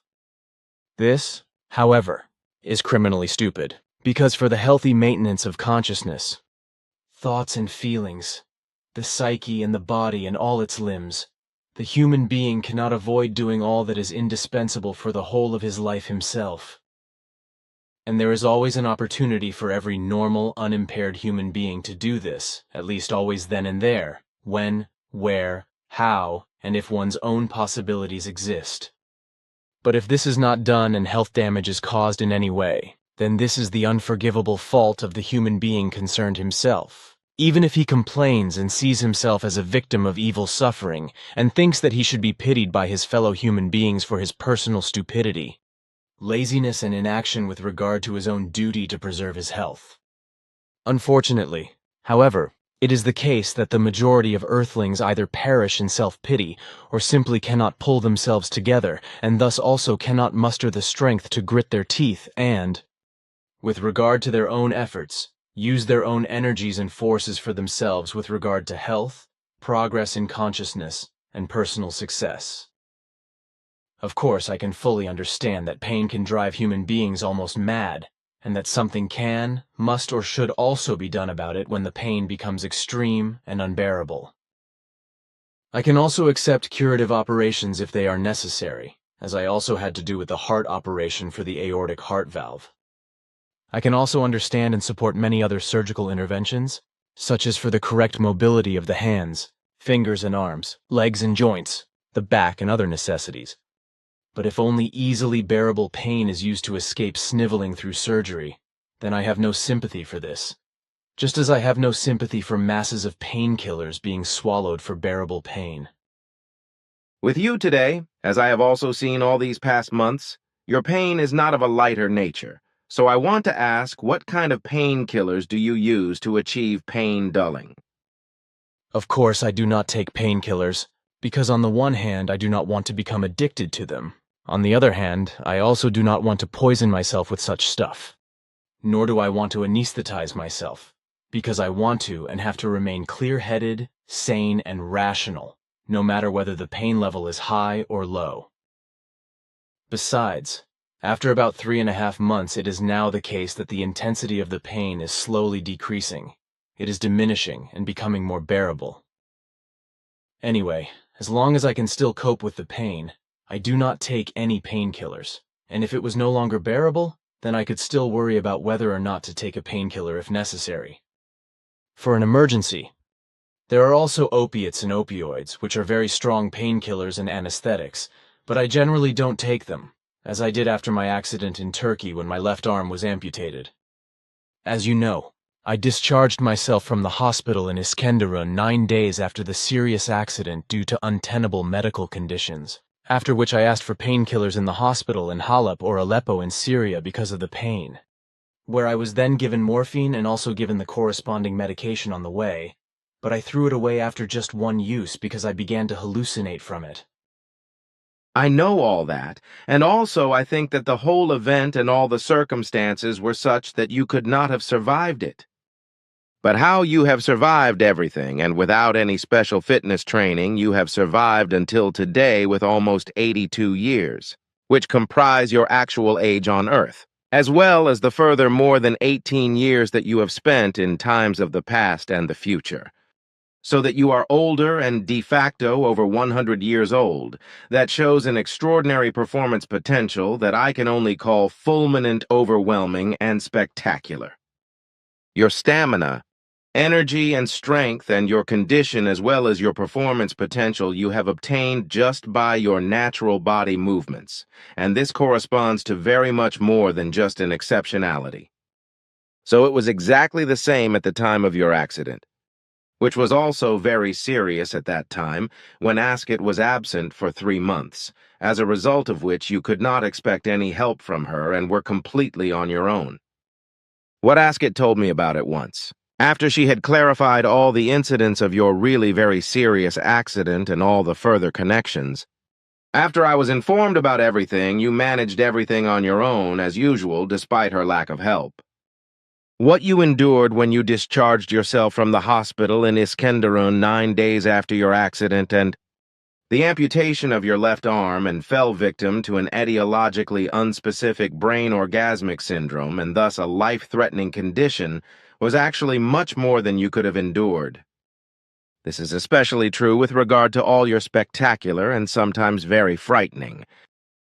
This, however, is criminally stupid, Because for the healthy maintenance of consciousness, thoughts and feelings, the psyche and the body and all its limbs, the human being cannot avoid doing all that is indispensable for the whole of his life himself. And there is always an opportunity for every normal, unimpaired human being to do this, at least always then and there, when, where, how, and if one's own possibilities exist. But if this is not done and health damage is caused in any way, then this is the unforgivable fault of the human being concerned himself. Even if he complains and sees himself as a victim of evil suffering and thinks that he should be pitied by his fellow human beings for his personal stupidity, laziness and inaction with regard to his own duty to preserve his health. Unfortunately, however, it is the case that the majority of earthlings either perish in self-pity or simply cannot pull themselves together and thus also cannot muster the strength to grit their teeth and, with regard to their own efforts, use their own energies and forces for themselves with regard to health, progress in consciousness, and personal success. Of course, I can fully understand that pain can drive human beings almost mad, and that something can, must, or should also be done about it when the pain becomes extreme and unbearable. I can also accept curative operations if they are necessary, as I also had to do with the heart operation for the aortic heart valve. I can also understand and support many other surgical interventions, such as for the correct mobility of the hands, fingers and arms, legs and joints, the back and other necessities. But if only easily bearable pain is used to escape sniveling through surgery, then I have no sympathy for this, just as I have no sympathy for masses of painkillers being swallowed for bearable pain. With you today, as I have also seen all these past months, your pain is not of a lighter nature. So I want to ask, what kind of painkillers do you use to achieve pain dulling? Of course, I do not take painkillers, because on the one hand, I do not want to become addicted to them. On the other hand, I also do not want to poison myself with such stuff. Nor do I want to anesthetize myself, because I want to and have to remain clear-headed, sane, and rational, no matter whether the pain level is high or low. Besides, after about 3.5 months, it is now the case that the intensity of the pain is slowly decreasing. It is diminishing and becoming more bearable. Anyway, as long as I can still cope with the pain, I do not take any painkillers, and if it was no longer bearable, then I could still worry about whether or not to take a painkiller if necessary. For an emergency, there are also opiates and opioids, which are very strong painkillers and anesthetics, but I generally don't take them, as I did after my accident in Turkey when my left arm was amputated. As you know, I discharged myself from the hospital in Iskenderun 9 days after the serious accident due to untenable medical conditions, after which I asked for painkillers in the hospital in Halep or Aleppo in Syria because of the pain, where I was then given morphine and also given the corresponding medication on the way, but I threw it away after just one use because I began to hallucinate from it. I know all that, and also I think that the whole event and all the circumstances were such that you could not have survived it. But how you have survived everything, and without any special fitness training, you have survived until today with almost 82 years, which comprise your actual age on Earth, as well as the further more than 18 years that you have spent in times of the past and the future. So that you are older and de facto over 100 years old, that shows an extraordinary performance potential that I can only call fulminant, overwhelming, and spectacular. Your stamina, energy and strength, and your condition as well as your performance potential you have obtained just by your natural body movements, and this corresponds to very much more than just an exceptionality. So it was exactly the same at the time of your accident, which was also very serious at that time when Ascot was absent for 3 months, as a result of which you could not expect any help from her and were completely on your own. What Ascot told me about it once, after she had clarified all the incidents of your really very serious accident and all the further connections, after I was informed about everything, you managed everything on your own, as usual, despite her lack of help. What you endured when you discharged yourself from the hospital in Iskenderun 9 days after your accident, and The amputation of your left arm and fell victim to an etiologically unspecific brain orgasmic syndrome and thus a life-threatening condition was actually much more than you could have endured. This is especially true with regard to all your spectacular and sometimes very frightening,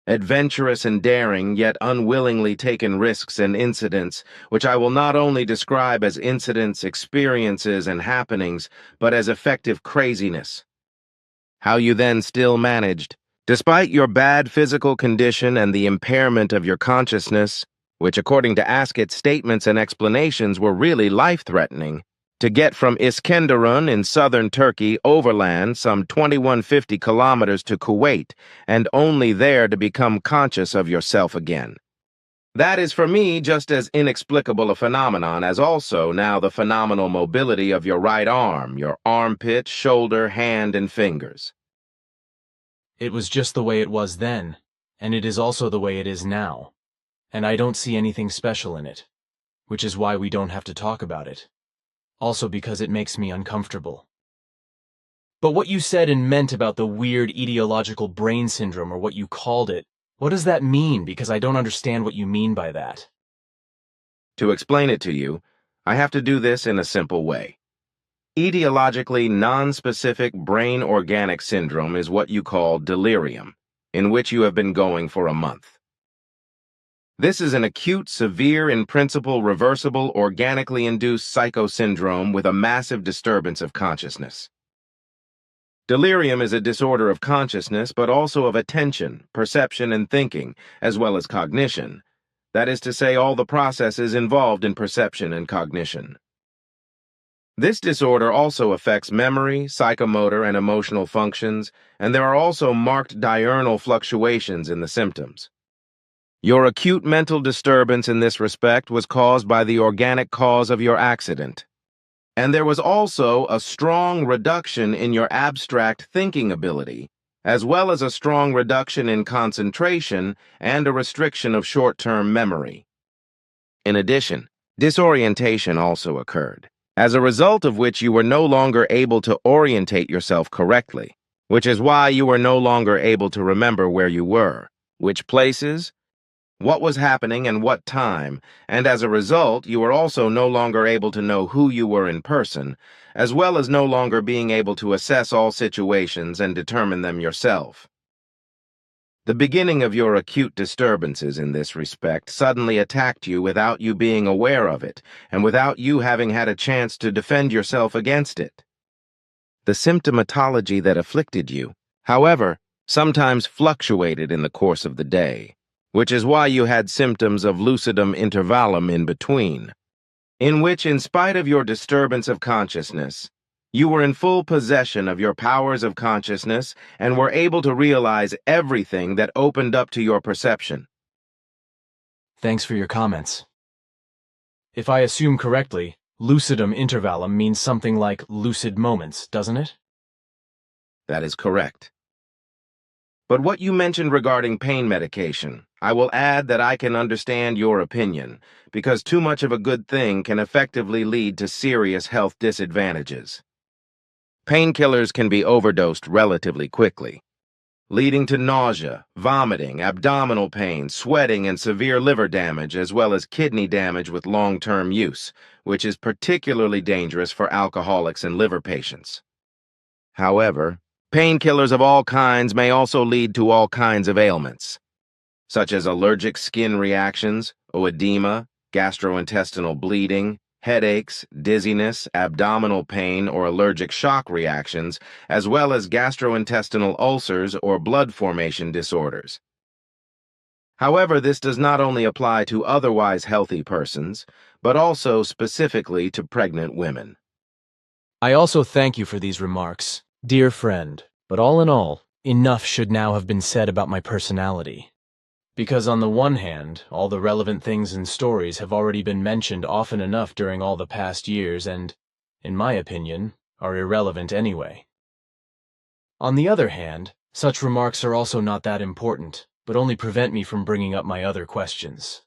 adventurous and daring, yet unwillingly taken risks and incidents, which I will not only describe as incidents, experiences, and happenings, but as effective craziness. How you then still managed, despite your bad physical condition and the impairment of your consciousness, which according to Askett's statements and explanations were really life-threatening, to get from Iskenderun in southern Turkey overland some 2150 kilometers to Kuwait, and only there to become conscious of yourself again. That is for me just as inexplicable a phenomenon as also now the phenomenal mobility of your right arm, your armpit, shoulder, hand, and fingers. It was just the way it was then, and it is also the way it is now. And I don't see anything special in it, which is why we don't have to talk about it. Also because it makes me uncomfortable. But what you said and meant about the weird etiological brain syndrome, or what you called it, what does that mean? Because I don't understand what you mean by that. To explain it to you, I have to do this in a simple way. Etiologically non-specific brain organic syndrome is what you call delirium, in which you have been going for a month. This is an acute, severe, in principle reversible, organically induced psychosyndrome with a massive disturbance of consciousness. Delirium is a disorder of consciousness, but also of attention, perception, and thinking, as well as cognition. That is to say, all the processes involved in perception and cognition. This disorder also affects memory, psychomotor, and emotional functions, and there are also marked diurnal fluctuations in the symptoms. Your acute mental disturbance in this respect was caused by the organic cause of your accident. And there was also a strong reduction in your abstract thinking ability, as well as a strong reduction in concentration and a restriction of short-term memory. In addition, disorientation also occurred, as a result of which you were no longer able to orientate yourself correctly, which is why you were no longer able to remember where you were, which places, what was happening and what time, and as a result, you were also no longer able to know who you were in person, as well as no longer being able to assess all situations and determine them yourself. The beginning of your acute disturbances in this respect suddenly attacked you without you being aware of it, and without you having had a chance to defend yourself against it. The symptomatology that afflicted you, however, sometimes fluctuated in the course of the day, which is why you had symptoms of lucidum intervallum in between, in which, in spite of your disturbance of consciousness, you were in full possession of your powers of consciousness and were able to realize everything that opened up to your perception. Thanks for your comments. If I assume correctly, lucidum intervallum means something like lucid moments, doesn't it? That is correct. But what you mentioned regarding pain medication, I will add that I can understand your opinion, because too much of a good thing can effectively lead to serious health disadvantages. Painkillers can be overdosed relatively quickly, leading to nausea, vomiting, abdominal pain, sweating, and severe liver damage, as well as kidney damage with long-term use, which is particularly dangerous for alcoholics and liver patients. However, painkillers of all kinds may also lead to all kinds of ailments, such as allergic skin reactions, oedema, gastrointestinal bleeding, headaches, dizziness, abdominal pain, or allergic shock reactions, as well as gastrointestinal ulcers or blood formation disorders. However, this does not only apply to otherwise healthy persons, but also specifically to pregnant women. I also thank you for these remarks, dear friend, but all in all, enough should now have been said about my personality. Because on the one hand, all the relevant things and stories have already been mentioned often enough during all the past years and, in my opinion, are irrelevant anyway. On the other hand, such remarks are also not that important, but only prevent me from bringing up my other questions.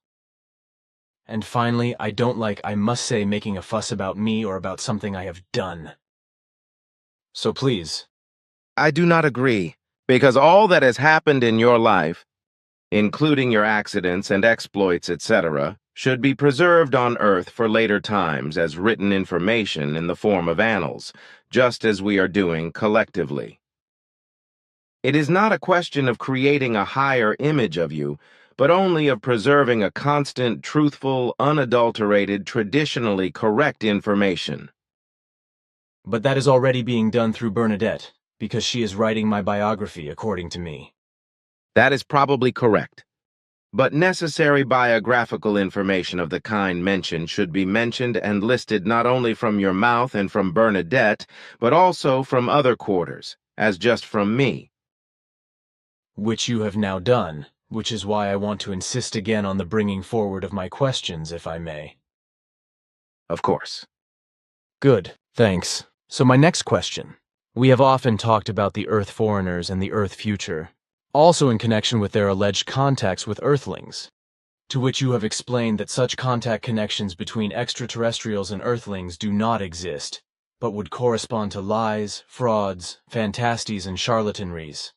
And finally, I don't like, I must say, making a fuss about me or about something I have done. So please. I do not agree. Because all that has happened in your life, including your accidents and exploits, etc., should be preserved on Earth for later times as written information in the form of annals, just as we are doing collectively. It is not a question of creating a higher image of you, but only of preserving a constant, truthful, unadulterated, traditionally correct information. But that is already being done through Bernadette, because she is writing my biography, according to me. That is probably correct. But necessary biographical information of the kind mentioned should be mentioned and listed not only from your mouth and from Bernadette, but also from other quarters, as just from me. Which you have now done, which is why I want to insist again on the bringing forward of my questions, if I may. Of course. Good, thanks. So my next question. We have often talked about the Earth foreigners and the Earth future, also in connection with their alleged contacts with Earthlings, to which you have explained that such contact connections between extraterrestrials and Earthlings do not exist, but would correspond to lies, frauds, fantasties, and charlatanries.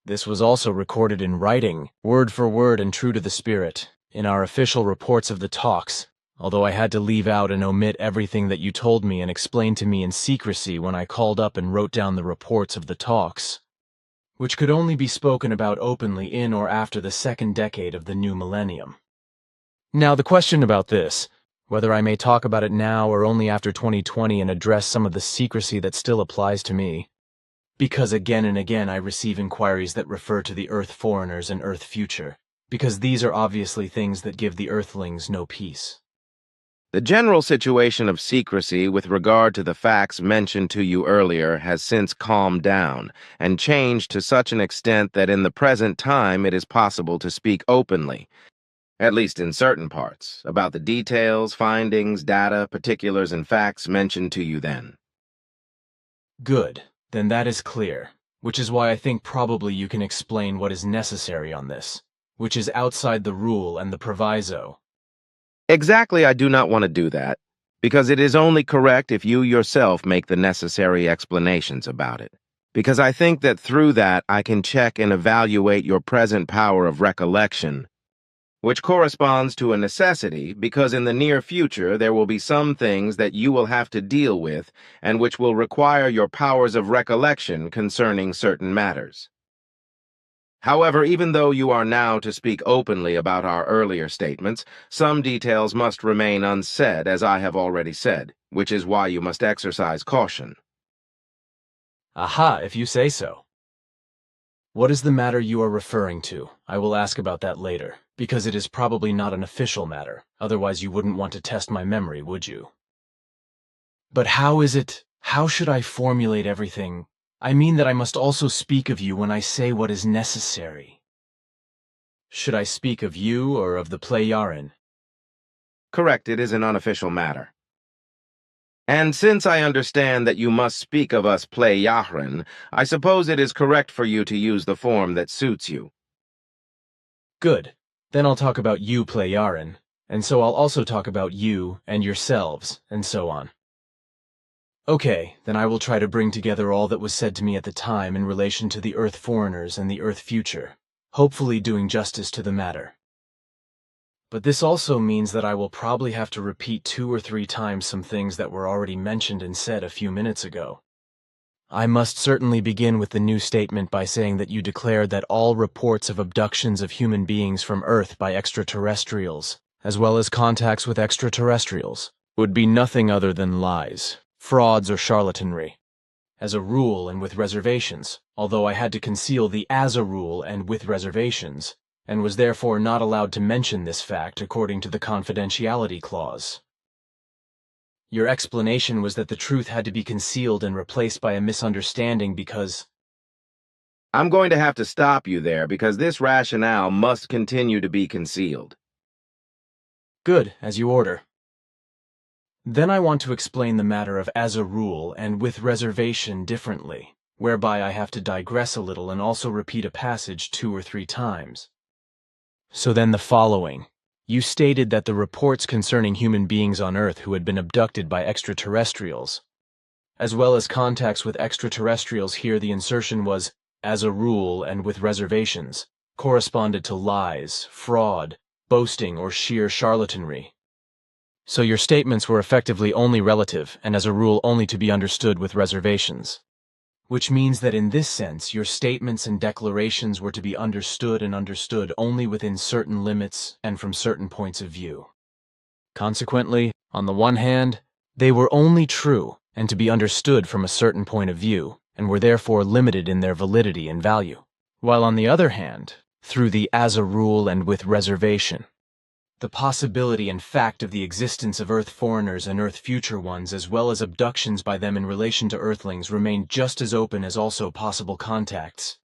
This was also recorded in writing, word for word and true to the spirit, in our official reports of the talks, although I had to leave out and omit everything that you told me and explained to me in secrecy when I called up and wrote down the reports of the talks, which could only be spoken about openly in or after the second decade of the new millennium. Now, the question about this, whether I may talk about it now or only after 2020 and address some of the secrecy that still applies to me, because again and again I receive inquiries that refer to the Earth foreigners and Earth future, because these are obviously things that give the Earthlings no peace. The general situation of secrecy with regard to the facts mentioned to you earlier has since calmed down and changed to such an extent that in the present time it is possible to speak openly, at least in certain parts, about the details, findings, data, particulars, and facts mentioned to you then. Good, then that is clear, which is why I think probably you can explain what is necessary on this, which is outside the rule and the proviso. Exactly, I do not want to do that, because it is only correct if you yourself make the necessary explanations about it. Because I think that through that I can check and evaluate your present power of recollection, which corresponds to a necessity because in the near future there will be some things that you will have to deal with and which will require your powers of recollection concerning certain matters. However, even though you are now to speak openly about our earlier statements, some details must remain unsaid, as I have already said, which is why you must exercise caution. Aha, if you say so. What is the matter you are referring to? I will ask about that later, because it is probably not an official matter, otherwise you wouldn't want to test my memory, would you? But how should I formulate everything? I mean that I must also speak of you when I say what is necessary. Should I speak of you or of the Ptaah? Correct, it is an unofficial matter. And since I understand that you must speak of us Ptaah, I suppose it is correct for you to use the form that suits you. Good. Then I'll talk about you Ptaah, and so I'll also talk about you and yourselves, and so on. Okay, then I will try to bring together all that was said to me at the time in relation to the Earth foreigners and the Earth future, hopefully doing justice to the matter. But this also means that I will probably have to repeat 2 or 3 times some things that were already mentioned and said a few minutes ago. I must certainly begin with the new statement by saying that you declared that all reports of abductions of human beings from Earth by extraterrestrials, as well as contacts with extraterrestrials, would be nothing other than lies, frauds, or charlatanry. As a rule and with reservations, although I had to conceal the as a rule and with reservations, and was therefore not allowed to mention this fact according to the confidentiality clause. Your explanation was that the truth had to be concealed and replaced by a misunderstanding because... I'm going to have to stop you there because this rationale must continue to be concealed. Good, as you order. Then I want to explain the matter of as a rule and with reservation differently, whereby I have to digress a little and also repeat a passage 2 or 3 times. So then the following. You stated that the reports concerning human beings on Earth who had been abducted by extraterrestrials, as well as contacts with extraterrestrials, here the insertion was as a rule and with reservations, corresponded to lies, fraud, boasting, or sheer charlatanry. So your statements were effectively only relative and as a rule only to be understood with reservations. Which means that in this sense, your statements and declarations were to be understood and understood only within certain limits and from certain points of view. Consequently, on the one hand, they were only true and to be understood from a certain point of view, and were therefore limited in their validity and value. While on the other hand, through the as a rule and with reservation, the possibility and fact of the existence of Earth foreigners and Earth future ones as well as abductions by them in relation to Earthlings remained just as open as also possible contacts.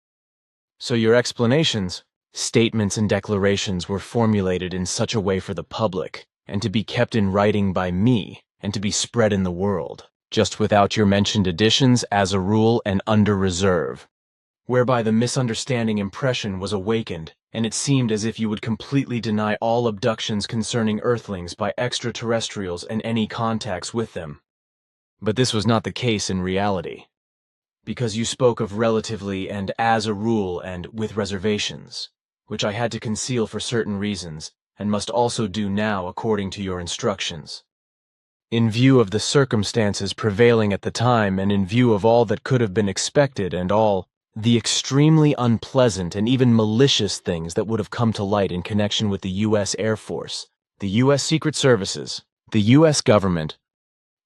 So your explanations, statements and declarations were formulated in such a way for the public, and to be kept in writing by me, and to be spread in the world, just without your mentioned additions as a rule and under reserve, whereby the misunderstanding impression was awakened, and it seemed as if you would completely deny all abductions concerning Earthlings by extraterrestrials and any contacts with them. But this was not the case in reality, because you spoke of relatively and as a rule and with reservations, which I had to conceal for certain reasons, and must also do now according to your instructions. In view of the circumstances prevailing at the time and in view of all that could have been expected and all the extremely unpleasant and even malicious things that would have come to light in connection with the U.S. Air Force, the U.S. Secret Services, the U.S. government,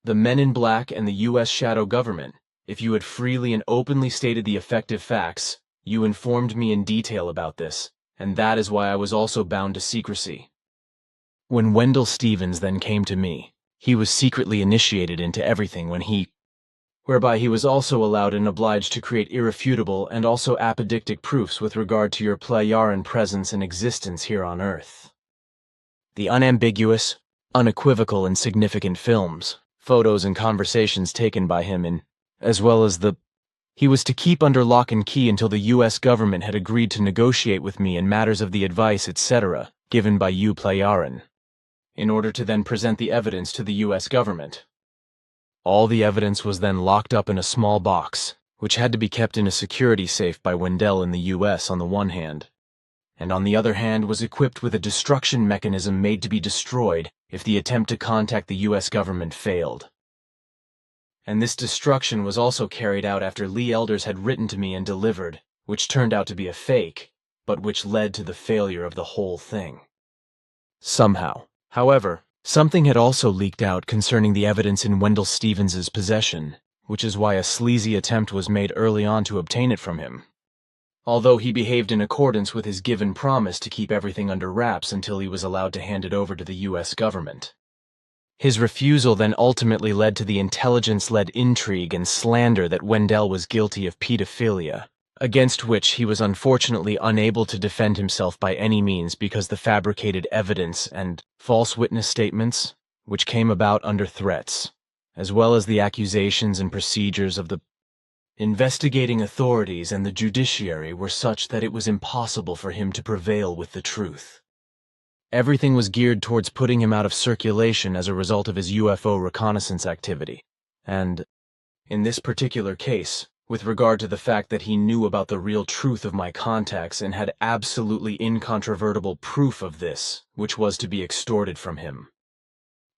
the Men in Black, and the U.S. shadow government, if you had freely and openly stated the effective facts, you informed me in detail about this, and that is why I was also bound to secrecy. When Wendell Stevens then came to me, he was secretly initiated into everything whereby he was also allowed and obliged to create irrefutable and also apodictic proofs with regard to your Pleiaran presence and existence here on Earth. The unambiguous, unequivocal and significant films, photos and conversations taken by him as well as he was to keep under lock and key until the U.S. government had agreed to negotiate with me in matters of the advice, etc., given by you Pleiaran, in order to then present the evidence to the U.S. government. All the evidence was then locked up in a small box, which had to be kept in a security safe by Wendell in the U.S. on the one hand, and on the other hand was equipped with a destruction mechanism made to be destroyed if the attempt to contact the U.S. government failed. And this destruction was also carried out after Lee Elders had written to me and delivered, which turned out to be a fake, but which led to the failure of the whole thing. Somehow, however, something had also leaked out concerning the evidence in Wendell Stevens's possession, which is why a sleazy attempt was made early on to obtain it from him. Although he behaved in accordance with his given promise to keep everything under wraps until he was allowed to hand it over to the U.S. government. His refusal then ultimately led to the intelligence-led intrigue and slander that Wendell was guilty of pedophilia, against which he was unfortunately unable to defend himself by any means because the fabricated evidence and false witness statements, which came about under threats, as well as the accusations and procedures of the investigating authorities and the judiciary were such that it was impossible for him to prevail with the truth. Everything was geared towards putting him out of circulation as a result of his UFO reconnaissance activity, and, in this particular case, with regard to the fact that he knew about the real truth of my contacts and had absolutely incontrovertible proof of this, which was to be extorted from him.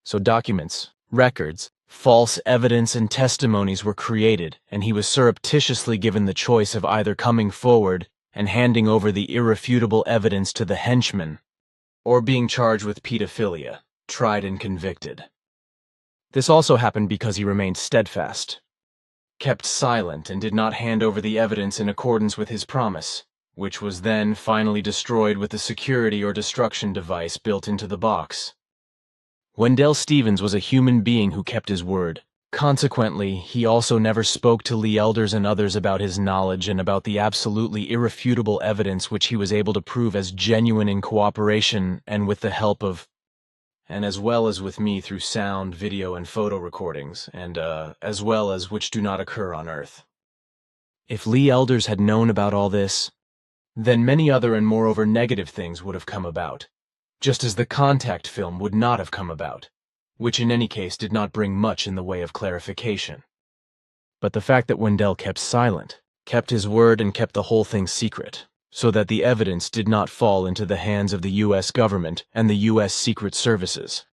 So documents, records, false evidence and testimonies were created, and he was surreptitiously given the choice of either coming forward and handing over the irrefutable evidence to the henchmen, or being charged with pedophilia, tried and convicted. This also happened because he remained steadfast, kept silent, and did not hand over the evidence in accordance with his promise, which was then finally destroyed with the security or destruction device built into the box. Wendell Stevens was a human being who kept his word. Consequently, he also never spoke to Lee Elders and others about his knowledge and about the absolutely irrefutable evidence which he was able to prove as genuine in cooperation and with the help of, and as well as with me through sound, video, and photo recordings, and as well as which do not occur on Earth. If Lee Elders had known about all this, then many other and moreover negative things would have come about, just as the contact film would not have come about, which in any case did not bring much in the way of clarification. But the fact that Wendell kept silent, kept his word and kept the whole thing secret, so that the evidence did not fall into the hands of the U.S. government and the U.S. Secret Services,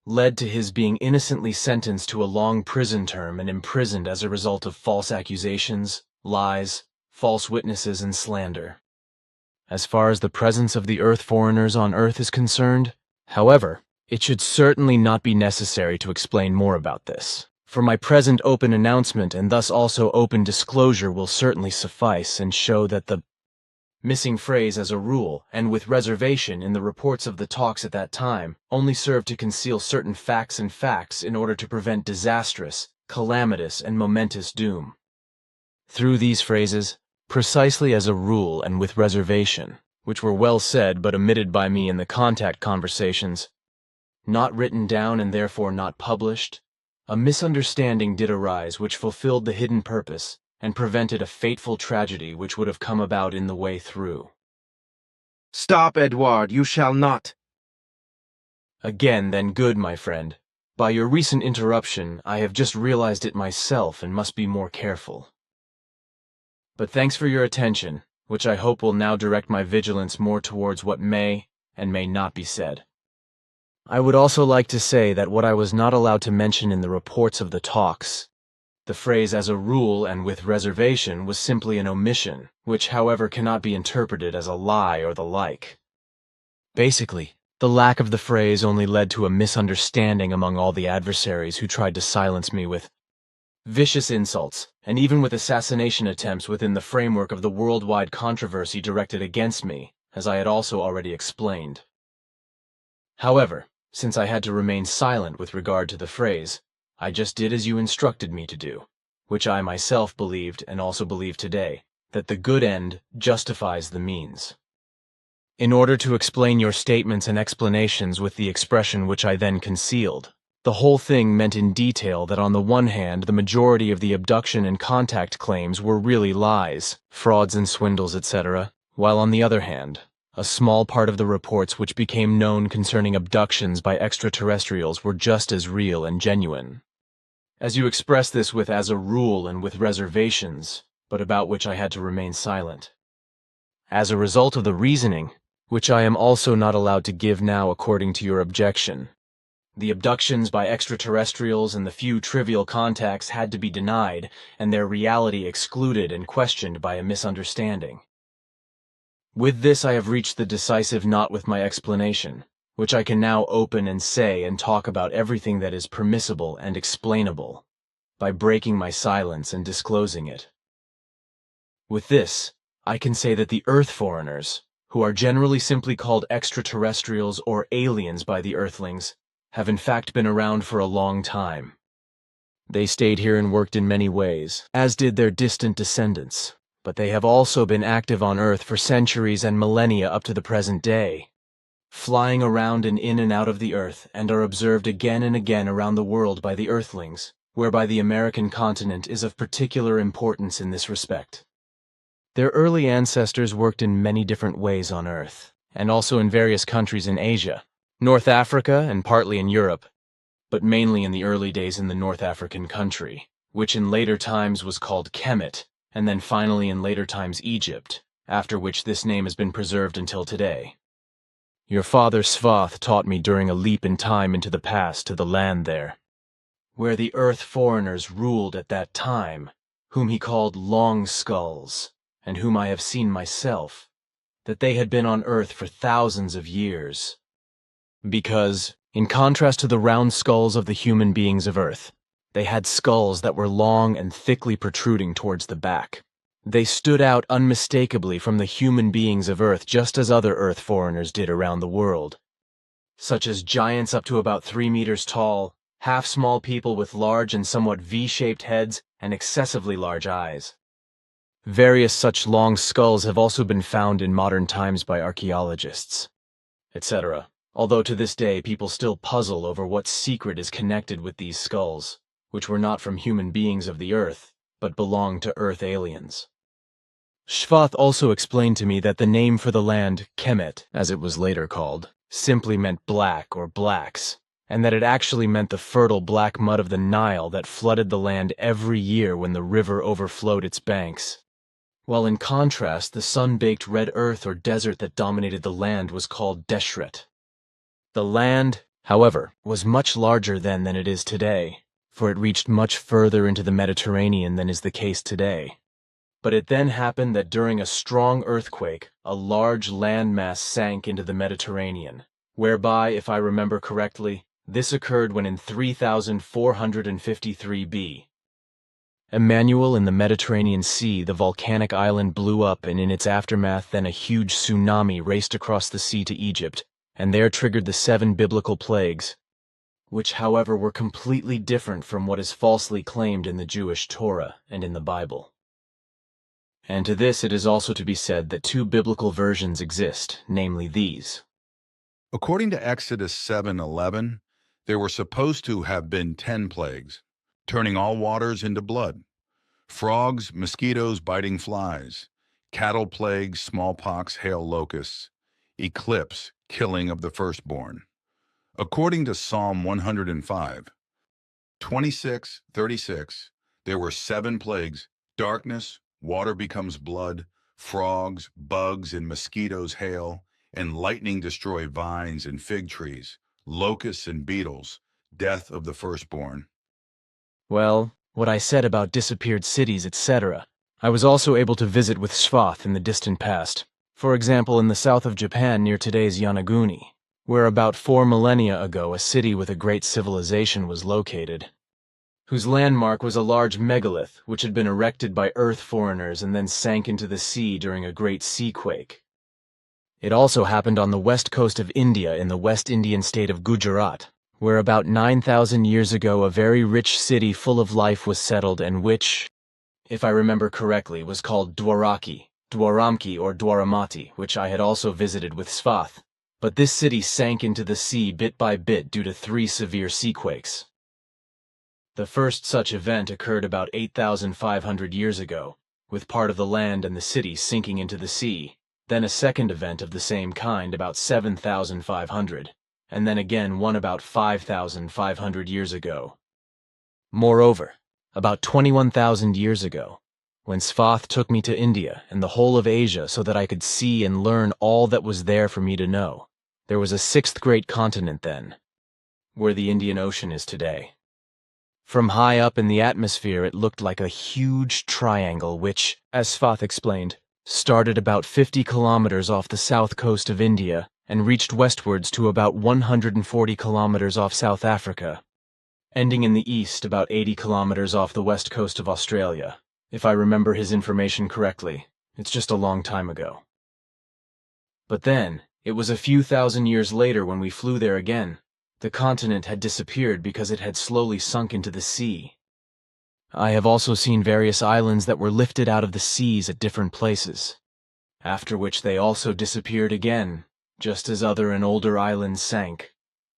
led to his being innocently sentenced to a long prison term and imprisoned as a result of false accusations, lies, false witnesses, and slander. As far as the presence of the Earth foreigners on Earth is concerned, however, it should certainly not be necessary to explain more about this, for my present open announcement and thus also open disclosure will certainly suffice and show that the missing phrase as a rule and with reservation in the reports of the talks at that time only served to conceal certain facts in order to prevent disastrous, calamitous, and momentous doom. Through these phrases, precisely as a rule and with reservation, which were well said but omitted by me in the contact conversations, not written down and therefore not published, a misunderstanding did arise which fulfilled the hidden purpose and prevented a fateful tragedy which would have come about in the way through. Stop, Edouard, you shall not. Again, then, good, my friend. By your recent interruption, I have just realized it myself and must be more careful. But thanks for your attention, which I hope will now direct my vigilance more towards what may and may not be said. I would also like to say that what I was not allowed to mention in the reports of the talks, the phrase as a rule and with reservation, was simply an omission, which however cannot be interpreted as a lie or the like. Basically, the lack of the phrase only led to a misunderstanding among all the adversaries who tried to silence me with vicious insults, and even with assassination attempts within the framework of the worldwide controversy directed against me, as I had also already explained. However, since I had to remain silent with regard to the phrase, I just did as you instructed me to do, which I myself believed and also believe today, that the good end justifies the means. In order to explain your statements and explanations with the expression which I then concealed, the whole thing meant in detail that on the one hand the majority of the abduction and contact claims were really lies, frauds and swindles, etc., while on the other hand, a small part of the reports which became known concerning abductions by extraterrestrials were just as real and genuine. As you express this with as a rule and with reservations, but about which I had to remain silent. As a result of the reasoning, which I am also not allowed to give now according to your objection, the abductions by extraterrestrials and the few trivial contacts had to be denied and their reality excluded and questioned by a misunderstanding. With this I have reached the decisive knot with my explanation, which I can now open and say and talk about everything that is permissible and explainable, by breaking my silence and disclosing it. With this, I can say that the Earth foreigners, who are generally simply called extraterrestrials or aliens by the Earthlings, have in fact been around for a long time. They stayed here and worked in many ways, as did their distant descendants, but they have also been active on Earth for centuries and millennia up to the present day, flying around and in and out of the Earth, and are observed again and again around the world by the Earthlings, whereby the American continent is of particular importance in this respect. Their early ancestors worked in many different ways on Earth, and also in various countries in Asia, North Africa, and partly in Europe, but mainly in the early days in the North African country, which in later times was called Kemet, and then finally in later times Egypt, after which this name has been preserved until today. Your father Svath taught me during a leap in time into the past to the land there, where the Earth foreigners ruled at that time, whom he called Long Skulls, and whom I have seen myself, that they had been on Earth for thousands of years. Because, in contrast to the round skulls of the human beings of Earth, they had skulls that were long and thickly protruding towards the back. They stood out unmistakably from the human beings of Earth just as other Earth foreigners did around the world, such as giants up to about 3 meters tall, half-small people with large and somewhat V-shaped heads and excessively large eyes. Various such long skulls have also been found in modern times by archaeologists, etc., although to this day people still puzzle over what secret is connected with these skulls, which were not from human beings of the Earth, but belonged to Earth aliens. Shvath also explained to me that the name for the land, Kemet, as it was later called, simply meant black or blacks, and that it actually meant the fertile black mud of the Nile that flooded the land every year when the river overflowed its banks. while in contrast, the sun-baked red earth or desert that dominated the land was called Deshret. The land, however, was much larger then than it is today, for it reached much further into the Mediterranean than is the case today. But it then happened that during a strong earthquake, a large landmass sank into the Mediterranean, whereby, if I remember correctly, this occurred when in 3453 B. Emmanuel in the Mediterranean Sea, the volcanic island blew up, and in its aftermath then a huge tsunami raced across the sea to Egypt, and there triggered the 7 biblical plagues, which however were completely different from what is falsely claimed in the Jewish Torah and in the Bible. And to this it is also to be said that 2 biblical versions exist, namely these. According to Exodus 7:11, there were supposed to have been 10 plagues, turning all waters into blood, frogs, mosquitoes biting flies, cattle plagues, smallpox, hail, locusts, eclipse, killing of the firstborn. According to Psalm 105, 26:36, there were 7 plagues: darkness, water becomes blood, frogs, bugs, and mosquitoes hail, and lightning destroy vines and fig trees, locusts and beetles, death of the firstborn. Well, what I said about disappeared cities, etc., I was also able to visit with Svath in the distant past. For example, in the south of Japan near today's Yonaguni, where about 4 millennia ago a city with a great civilization was located, whose landmark was a large megalith which had been erected by earth foreigners and then sank into the sea during a great seaquake. It also happened on the west coast of India in the West Indian state of Gujarat, where about 9,000 years ago a very rich city full of life was settled and which, if I remember correctly, was called Dwaraki, Dwaramki or Dwaramati, which I had also visited with Svath. But this city sank into the sea bit by bit due to 3 severe seaquakes. The first such event occurred about 8,500 years ago, with part of the land and the city sinking into the sea, then a second event of the same kind about 7,500, and then again one about 5,500 years ago. Moreover, about 21,000 years ago, when Svath took me to India and the whole of Asia so that I could see and learn all that was there for me to know, there was a 6th great continent then, where the Indian Ocean is today. From high up in the atmosphere it looked like a huge triangle which, as Svath explained, started about 50 kilometers off the south coast of India and reached westwards to about 140 kilometers off South Africa, ending in the east about 80 kilometers off the west coast of Australia. If I remember his information correctly, it's just a long time ago. But then, it was a few thousand years later when we flew there again. The continent had disappeared because it had slowly sunk into the sea. I have also seen various islands that were lifted out of the seas at different places, after which they also disappeared again, just as other and older islands sank,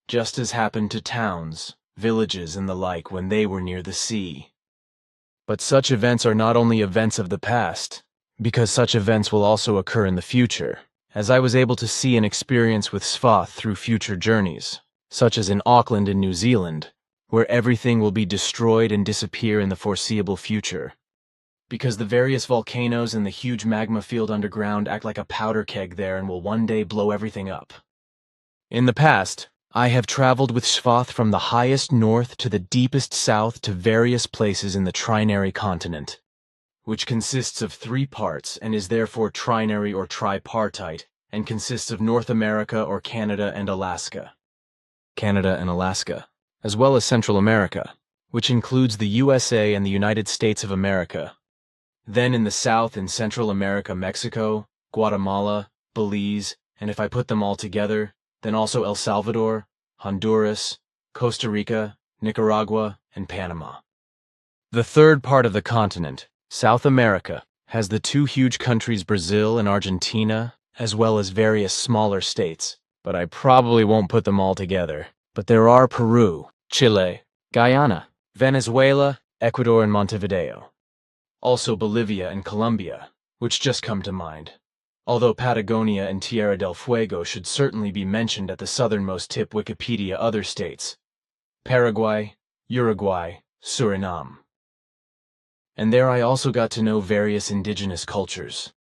just as happened to towns, villages, and the like when they were near the sea. But such events are not only events of the past, because such events will also occur in the future, as I was able to see and experience with Svath through future journeys, such as in Auckland in New Zealand, where everything will be destroyed and disappear in the foreseeable future, because the various volcanoes and the huge magma field underground act like a powder keg there and will one day blow everything up. In the past, I have traveled with Svath from the highest north to the deepest south to various places in the trinary continent, which consists of 3 parts and is therefore trinary or tripartite, and consists of North America or Canada and Alaska, as well as Central America, which includes the USA and the United States of America. Then in the South and Central America, Mexico, Guatemala, Belize, and if I put them all together, then also El Salvador, Honduras, Costa Rica, Nicaragua, and Panama. The third part of the continent, South America, has the 2 huge countries Brazil and Argentina, as well as various smaller states, but I probably won't put them all together. But there are Peru, Chile, Guyana, Venezuela, Ecuador, and Montevideo. Also Bolivia and Colombia, which just come to mind, although Patagonia and Tierra del Fuego should certainly be mentioned at the southernmost tip Wikipedia other states: Paraguay, Uruguay, Suriname. And there I also got to know various indigenous cultures.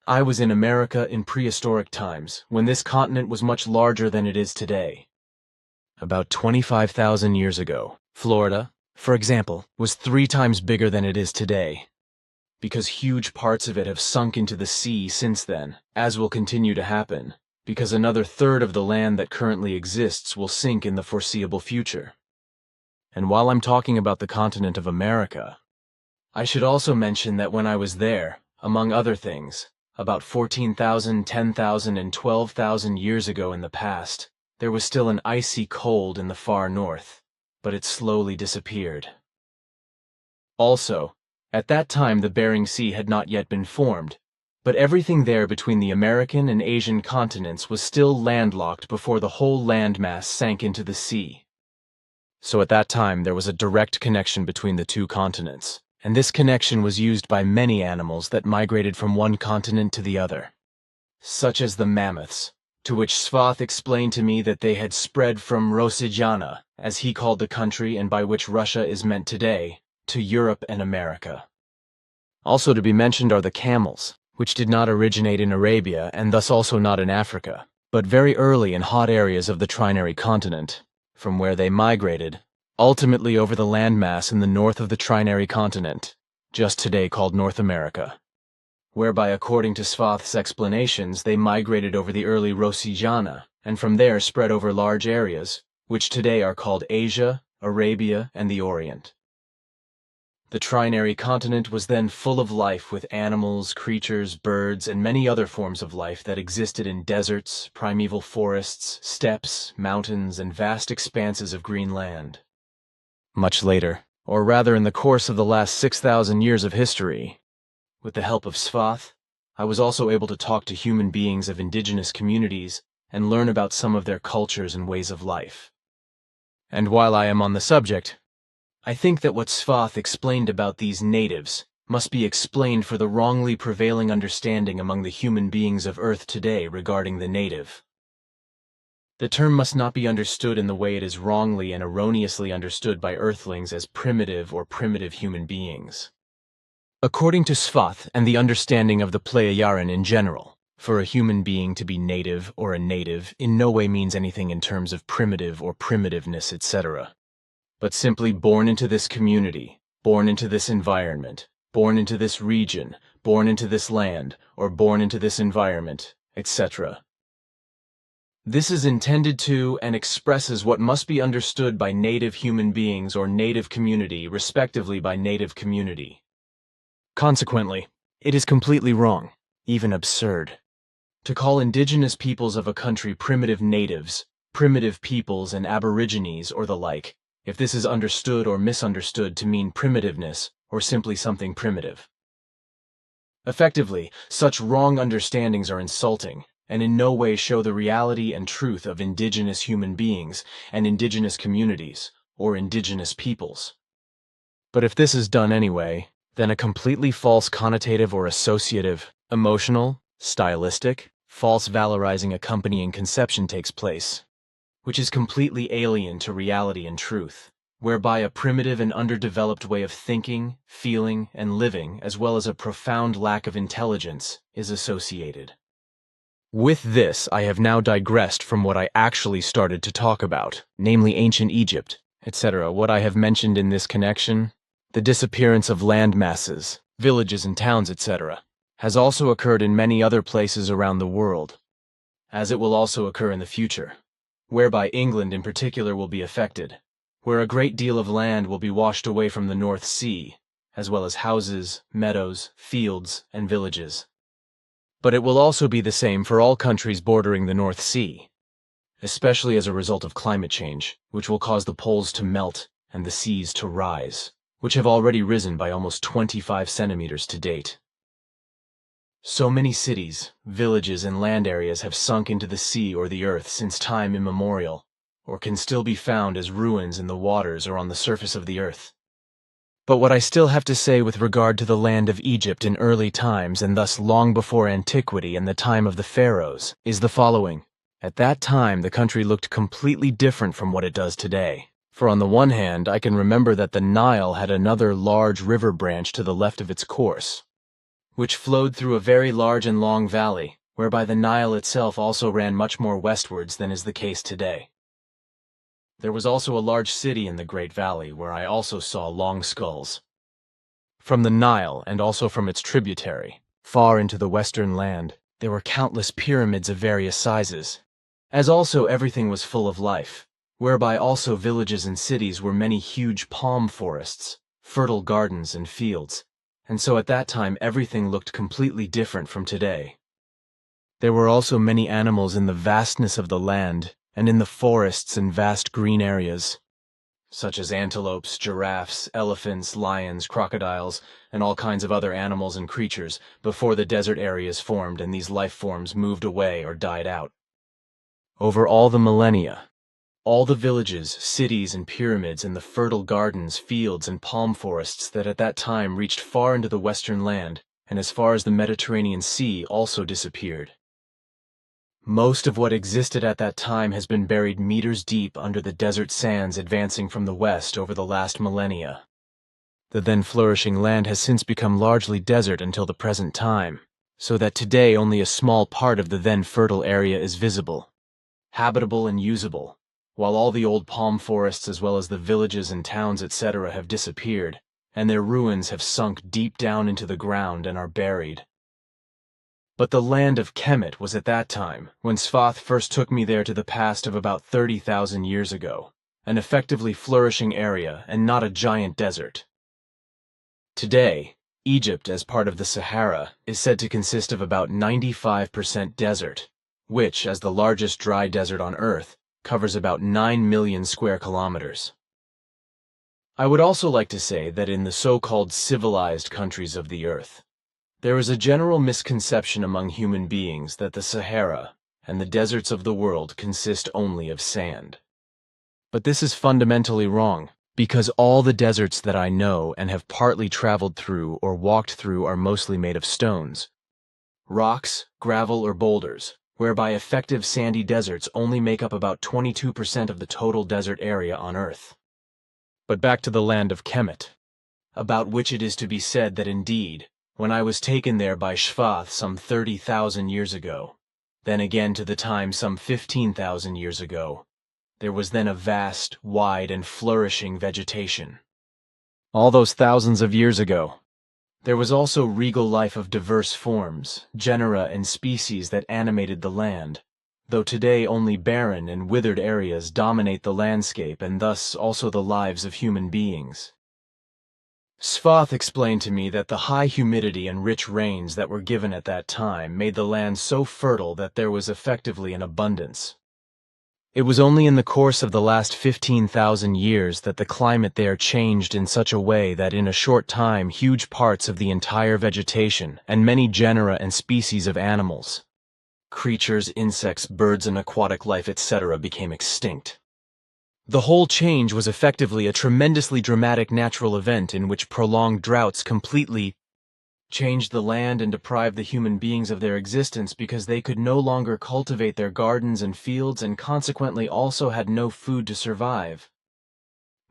I was in America in prehistoric times, when this continent was much larger than it is today. About 25,000 years ago, Florida, for example, was 3 times bigger than it is today. Because huge parts of it have sunk into the sea since then, as will continue to happen, because another third of the land that currently exists will sink in the foreseeable future. And while I'm talking about the continent of America, I should also mention that when I was there, among other things, about 14,000, 10,000, and 12,000 years ago in the past, there was still an icy cold in the far north, but it slowly disappeared. Also, at that time the Bering Sea had not yet been formed, but everything there between the American and Asian continents was still landlocked before the whole landmass sank into the sea. So at that time there was a direct connection between the 2 continents, and this connection was used by many animals that migrated from one continent to the other, such as the mammoths, to which Svath explained to me that they had spread from Rosijana, as he called the country and by which Russia is meant today, to Europe and America. Also to be mentioned are the camels, which did not originate in Arabia and thus also not in Africa, but very early in hot areas of the Trinary continent, from where they migrated, ultimately over the landmass in the north of the Trinary continent, just today called North America, whereby according to Svath's explanations they migrated over the early Rosijana and from there spread over large areas, which today are called Asia, Arabia, and the Orient. The Trinary continent was then full of life with animals, creatures, birds, and many other forms of life that existed in deserts, primeval forests, steppes, mountains, and vast expanses of green land. Much later, or rather in the course of the last 6,000 years of history, with the help of Svath, I was also able to talk to human beings of indigenous communities and learn about some of their cultures and ways of life. And while I am on the subject, I think that what Svath explained about these natives must be explained for the wrongly prevailing understanding among the human beings of Earth today regarding the native. The term must not be understood in the way it is wrongly and erroneously understood by Earthlings as primitive or primitive human beings. According to Svath and the understanding of the Pleiyaran in general, for a human being to be native or a native in no way means anything in terms of primitive or primitiveness, etc., but simply born into this community, born into this environment, born into this region, born into this land, or born into this environment, etc. This is intended to and expresses what must be understood by native human beings or native community, respectively by native community. Consequently, it is completely wrong, even absurd, to call indigenous peoples of a country primitive natives, primitive peoples and aborigines or the like, if this is understood or misunderstood to mean primitiveness or simply something primitive. Effectively, such wrong understandings are insulting and in no way show the reality and truth of indigenous human beings and indigenous communities or indigenous peoples. But if this is done anyway, then a completely false connotative or associative, emotional, stylistic, false valorizing accompanying conception takes place, which is completely alien to reality and truth, whereby a primitive and underdeveloped way of thinking, feeling, and living, as well as a profound lack of intelligence, is associated. With this, I have now digressed from what I actually started to talk about, namely ancient Egypt, etc. What I have mentioned in this connection, the disappearance of land masses, villages and towns, etc., has also occurred in many other places around the world, as it will also occur in the future, whereby England in particular will be affected, where a great deal of land will be washed away from the North Sea, as well as houses, meadows, fields, and villages. But it will also be the same for all countries bordering the North Sea, especially as a result of climate change, which will cause the poles to melt and the seas to rise, which have already risen by almost 25 centimeters to date. So many cities, villages, and land areas have sunk into the sea or the earth since time immemorial, or can still be found as ruins in the waters or on the surface of the earth. But what I still have to say with regard to the land of Egypt in early times and thus long before antiquity and the time of the pharaohs is the following. At that time, the country looked completely different from what it does today. For on the one hand, I can remember that the Nile had another large river branch to the left of its course, which flowed through a very large and long valley, whereby the Nile itself also ran much more westwards than is the case today. There was also a large city in the Great Valley where I also saw long skulls. From the Nile, and also from its tributary, far into the western land, there were countless pyramids of various sizes, as also everything was full of life, whereby also villages and cities were many huge palm forests, fertile gardens and fields, and so at that time everything looked completely different from today. There were also many animals in the vastness of the land, and in the forests and vast green areas, such as antelopes, giraffes, elephants, lions, crocodiles, and all kinds of other animals and creatures before the desert areas formed and these life forms moved away or died out. Over all the millennia, all the villages, cities, and pyramids and the fertile gardens, fields, and palm forests that at that time reached far into the western land and as far as the Mediterranean Sea also disappeared. Most of what existed at that time has been buried meters deep under the desert sands advancing from the west over the last millennia. The then flourishing land has since become largely desert until the present time, so that today only a small part of the then fertile area is visible, habitable and usable, while all the old palm forests as well as the villages and towns etc. have disappeared, and their ruins have sunk deep down into the ground and are buried. But the land of Kemet was at that time, when Sfath first took me there to the past of about 30,000 years ago, an effectively flourishing area and not a giant desert. Today, Egypt, as part of the Sahara, is said to consist of about 95% desert, which, as the largest dry desert on Earth, covers about 9 million square kilometers. I would also like to say that in the so-called civilized countries of the Earth, there is a general misconception among human beings that the Sahara and the deserts of the world consist only of sand. But this is fundamentally wrong, because all the deserts that I know and have partly traveled through or walked through are mostly made of stones, rocks, gravel, or boulders, whereby effective sandy deserts only make up about 22% of the total desert area on Earth. But back to the land of Kemet, about which it is to be said that indeed, when I was taken there by Sfath some 30,000 years ago, then again to the time some 15,000 years ago, there was then a vast, wide, and flourishing vegetation. All those thousands of years ago, there was also regal life of diverse forms, genera, and species that animated the land, though today only barren and withered areas dominate the landscape and thus also the lives of human beings. Sfath explained to me that the high humidity and rich rains that were given at that time made the land so fertile that there was effectively an abundance. It was only in the course of the last 15,000 years that the climate there changed in such a way that in a short time huge parts of the entire vegetation and many genera and species of animals, creatures, insects, birds, and aquatic life, etc. became extinct. The whole change was effectively a tremendously dramatic natural event in which prolonged droughts completely changed the land and deprived the human beings of their existence because they could no longer cultivate their gardens and fields and consequently also had no food to survive.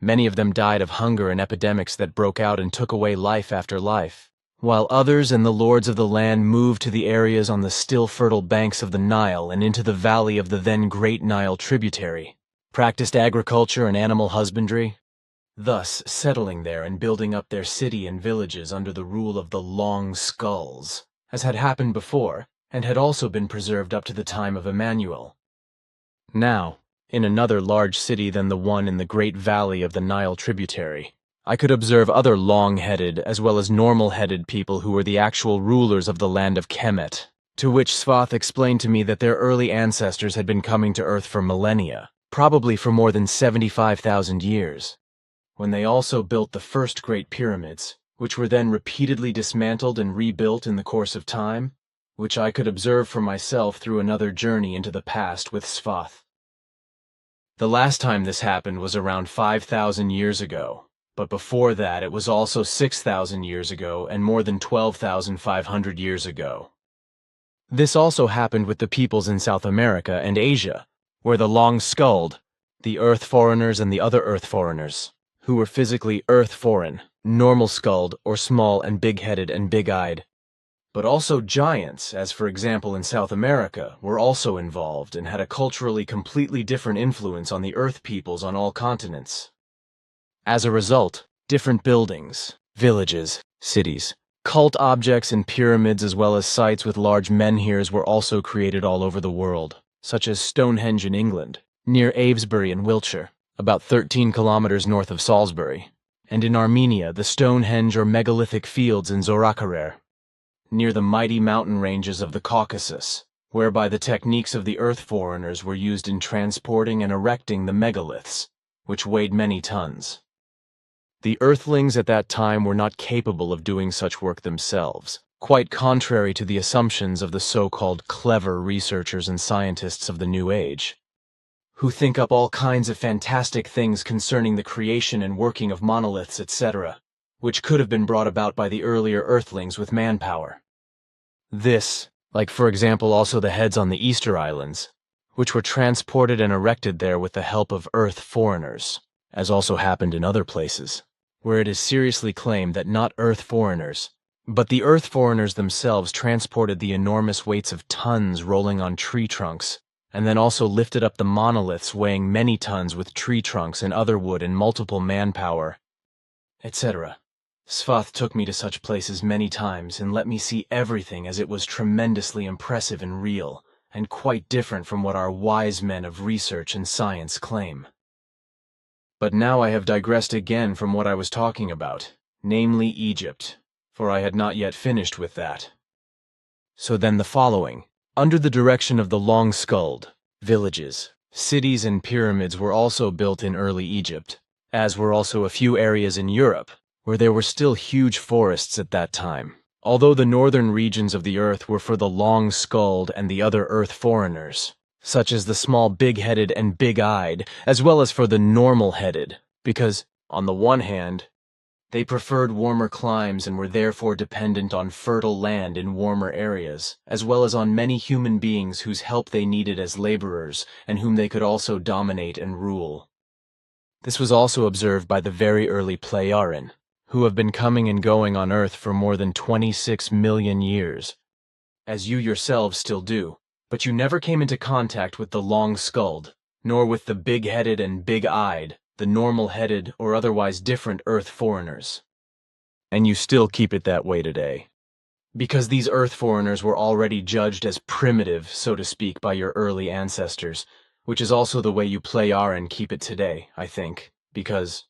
Many of them died of hunger and epidemics that broke out and took away life after life, while others and the lords of the land moved to the areas on the still fertile banks of the Nile and into the valley of the then Great Nile tributary, practiced agriculture and animal husbandry, thus settling there and building up their city and villages under the rule of the long skulls, as had happened before, and had also been preserved up to the time of Emmanuel. Now, in another large city than the one in the great valley of the Nile tributary, I could observe other long-headed as well as normal-headed people who were the actual rulers of the land of Kemet, to which Sfath explained to me that their early ancestors had been coming to Earth for millennia, probably for more than 75,000 years, when they also built the first great pyramids, which were then repeatedly dismantled and rebuilt in the course of time, which I could observe for myself through another journey into the past with Sfath. The last time this happened was around 5,000 years ago, but before that it was also 6,000 years ago and more than 12,500 years ago. This also happened with the peoples in South America and Asia, where the long-skulled, the Earth foreigners and the other Earth foreigners, who were physically Earth foreign, normal-skulled, or small and big-headed and big-eyed. But also giants, as for example in South America, were also involved and had a culturally completely different influence on the Earth peoples on all continents. As a result, different buildings, villages, cities, cult objects and pyramids as well as sites with large menhirs were also created all over the world, such as Stonehenge in England, near Avesbury in Wiltshire, about 13 kilometers north of Salisbury, and in Armenia the Stonehenge or megalithic fields in Zorakharer, near the mighty mountain ranges of the Caucasus, whereby the techniques of the Earth foreigners were used in transporting and erecting the megaliths, which weighed many tons. The Earthlings at that time were not capable of doing such work themselves, quite contrary to the assumptions of the so-called clever researchers and scientists of the New Age, who think up all kinds of fantastic things concerning the creation and working of monoliths, etc., which could have been brought about by the earlier Earthlings with manpower. This, like for example also the heads on the Easter Islands, which were transported and erected there with the help of Earth foreigners, as also happened in other places, where it is seriously claimed that not Earth foreigners, but the Earth foreigners themselves transported the enormous weights of tons rolling on tree trunks, and then also lifted up the monoliths weighing many tons with tree trunks and other wood and multiple manpower, etc. Svath took me to such places many times and let me see everything as it was tremendously impressive and real, and quite different from what our wise men of research and science claim. But now I have digressed again from what I was talking about, namely Egypt, for I had not yet finished with that. So then the following. Under the direction of the long-skulled, villages, cities and pyramids were also built in early Egypt, as were also a few areas in Europe, where there were still huge forests at that time, although the northern regions of the earth were for the long-skulled and the other Earth foreigners, such as the small big-headed and big-eyed, as well as for the normal-headed, because, on the one hand, they preferred warmer climes and were therefore dependent on fertile land in warmer areas, as well as on many human beings whose help they needed as laborers and whom they could also dominate and rule. This was also observed by the very early Pleiaren, who have been coming and going on Earth for more than 26 million years, as you yourselves still do. But you never came into contact with the long-skulled, nor with the big-headed and big-eyed, the normal-headed or otherwise different Earth foreigners. And you still keep it that way today. Because these Earth foreigners were already judged as primitive, so to speak, by your early ancestors, which is also the way you Pleiaren keep it today, I think, because...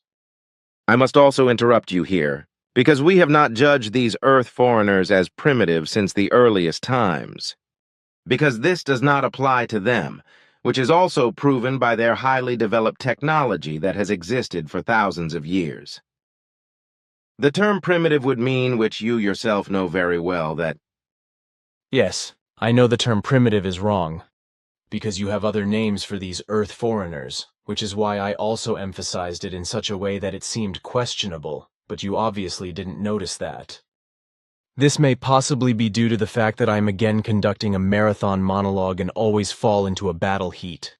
I must also interrupt you here, because we have not judged these Earth foreigners as primitive since the earliest times. Because this does not apply to them, which is also proven by their highly developed technology that has existed for thousands of years. The term primitive would mean, which you yourself know very well, that... Yes, I know the term primitive is wrong, because you have other names for these Earth foreigners, which is why I also emphasized it in such a way that it seemed questionable, but you obviously didn't notice that. This may possibly be due to the fact that I am again conducting a marathon monologue and always fall into a battle heat,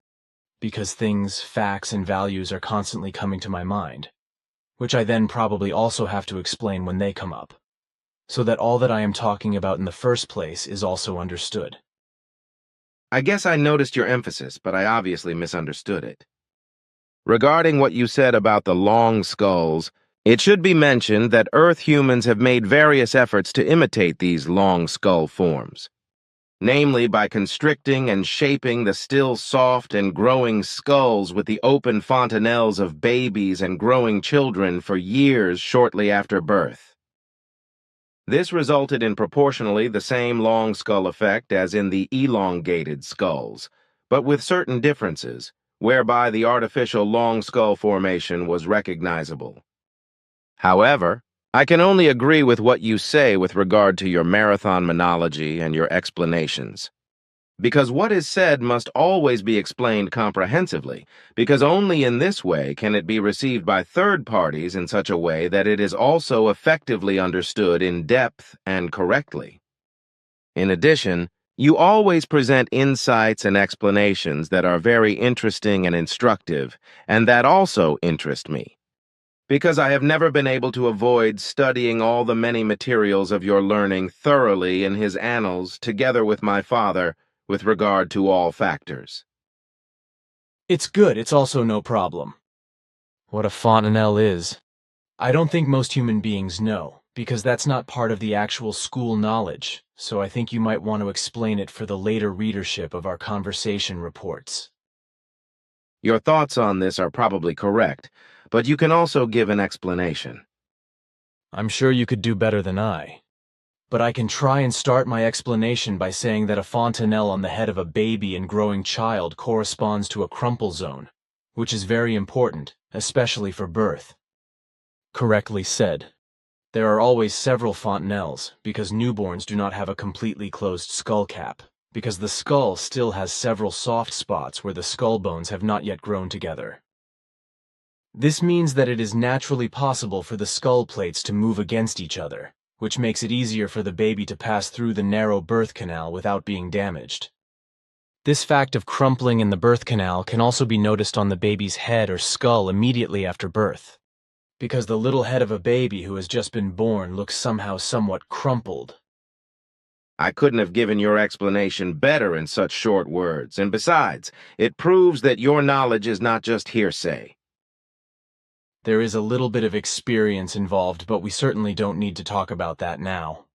because things, facts, and values are constantly coming to my mind, which I then probably also have to explain when they come up, so that all that I am talking about in the first place is also understood. I guess I noticed your emphasis, but I obviously misunderstood it. Regarding what you said about the long skulls, it should be mentioned that Earth humans have made various efforts to imitate these long skull forms, namely by constricting and shaping the still soft and growing skulls with the open fontanelles of babies and growing children for years shortly after birth. This resulted in proportionally the same long skull effect as in the elongated skulls, but with certain differences, whereby the artificial long skull formation was recognizable. However, I can only agree with what you say with regard to your marathon monology and your explanations. Because what is said must always be explained comprehensively, because only in this way can it be received by third parties in such a way that it is also effectively understood in depth and correctly. In addition, You always present insights and explanations that are very interesting and instructive, and that also interest me, because I have never been able to avoid studying all the many materials of your learning thoroughly in his annals together with my father with regard to all factors. It's good, it's also no problem. What a fontanelle is, I don't think most human beings know, because that's not part of the actual school knowledge, so I think you might want to explain it for the later readership of our conversation reports. Your thoughts on this are probably correct, but you can also give an explanation. I'm sure you could do better than I. But I can try and start my explanation by saying that a fontanelle on the head of a baby and growing child corresponds to a crumple zone, which is very important, especially for birth. Correctly said. There are always several fontanelles, because newborns do not have a completely closed skull cap, because the skull still has several soft spots where the skull bones have not yet grown together. This means that it is naturally possible for the skull plates to move against each other, which makes it easier for the baby to pass through the narrow birth canal without being damaged. This fact of crumpling in the birth canal can also be noticed on the baby's head or skull immediately after birth, because the little head of a baby who has just been born looks somehow somewhat crumpled. I couldn't have given your explanation better in such short words, and besides, it proves that your knowledge is not just hearsay. There is a little bit of experience involved, but we certainly don't need to talk about that now.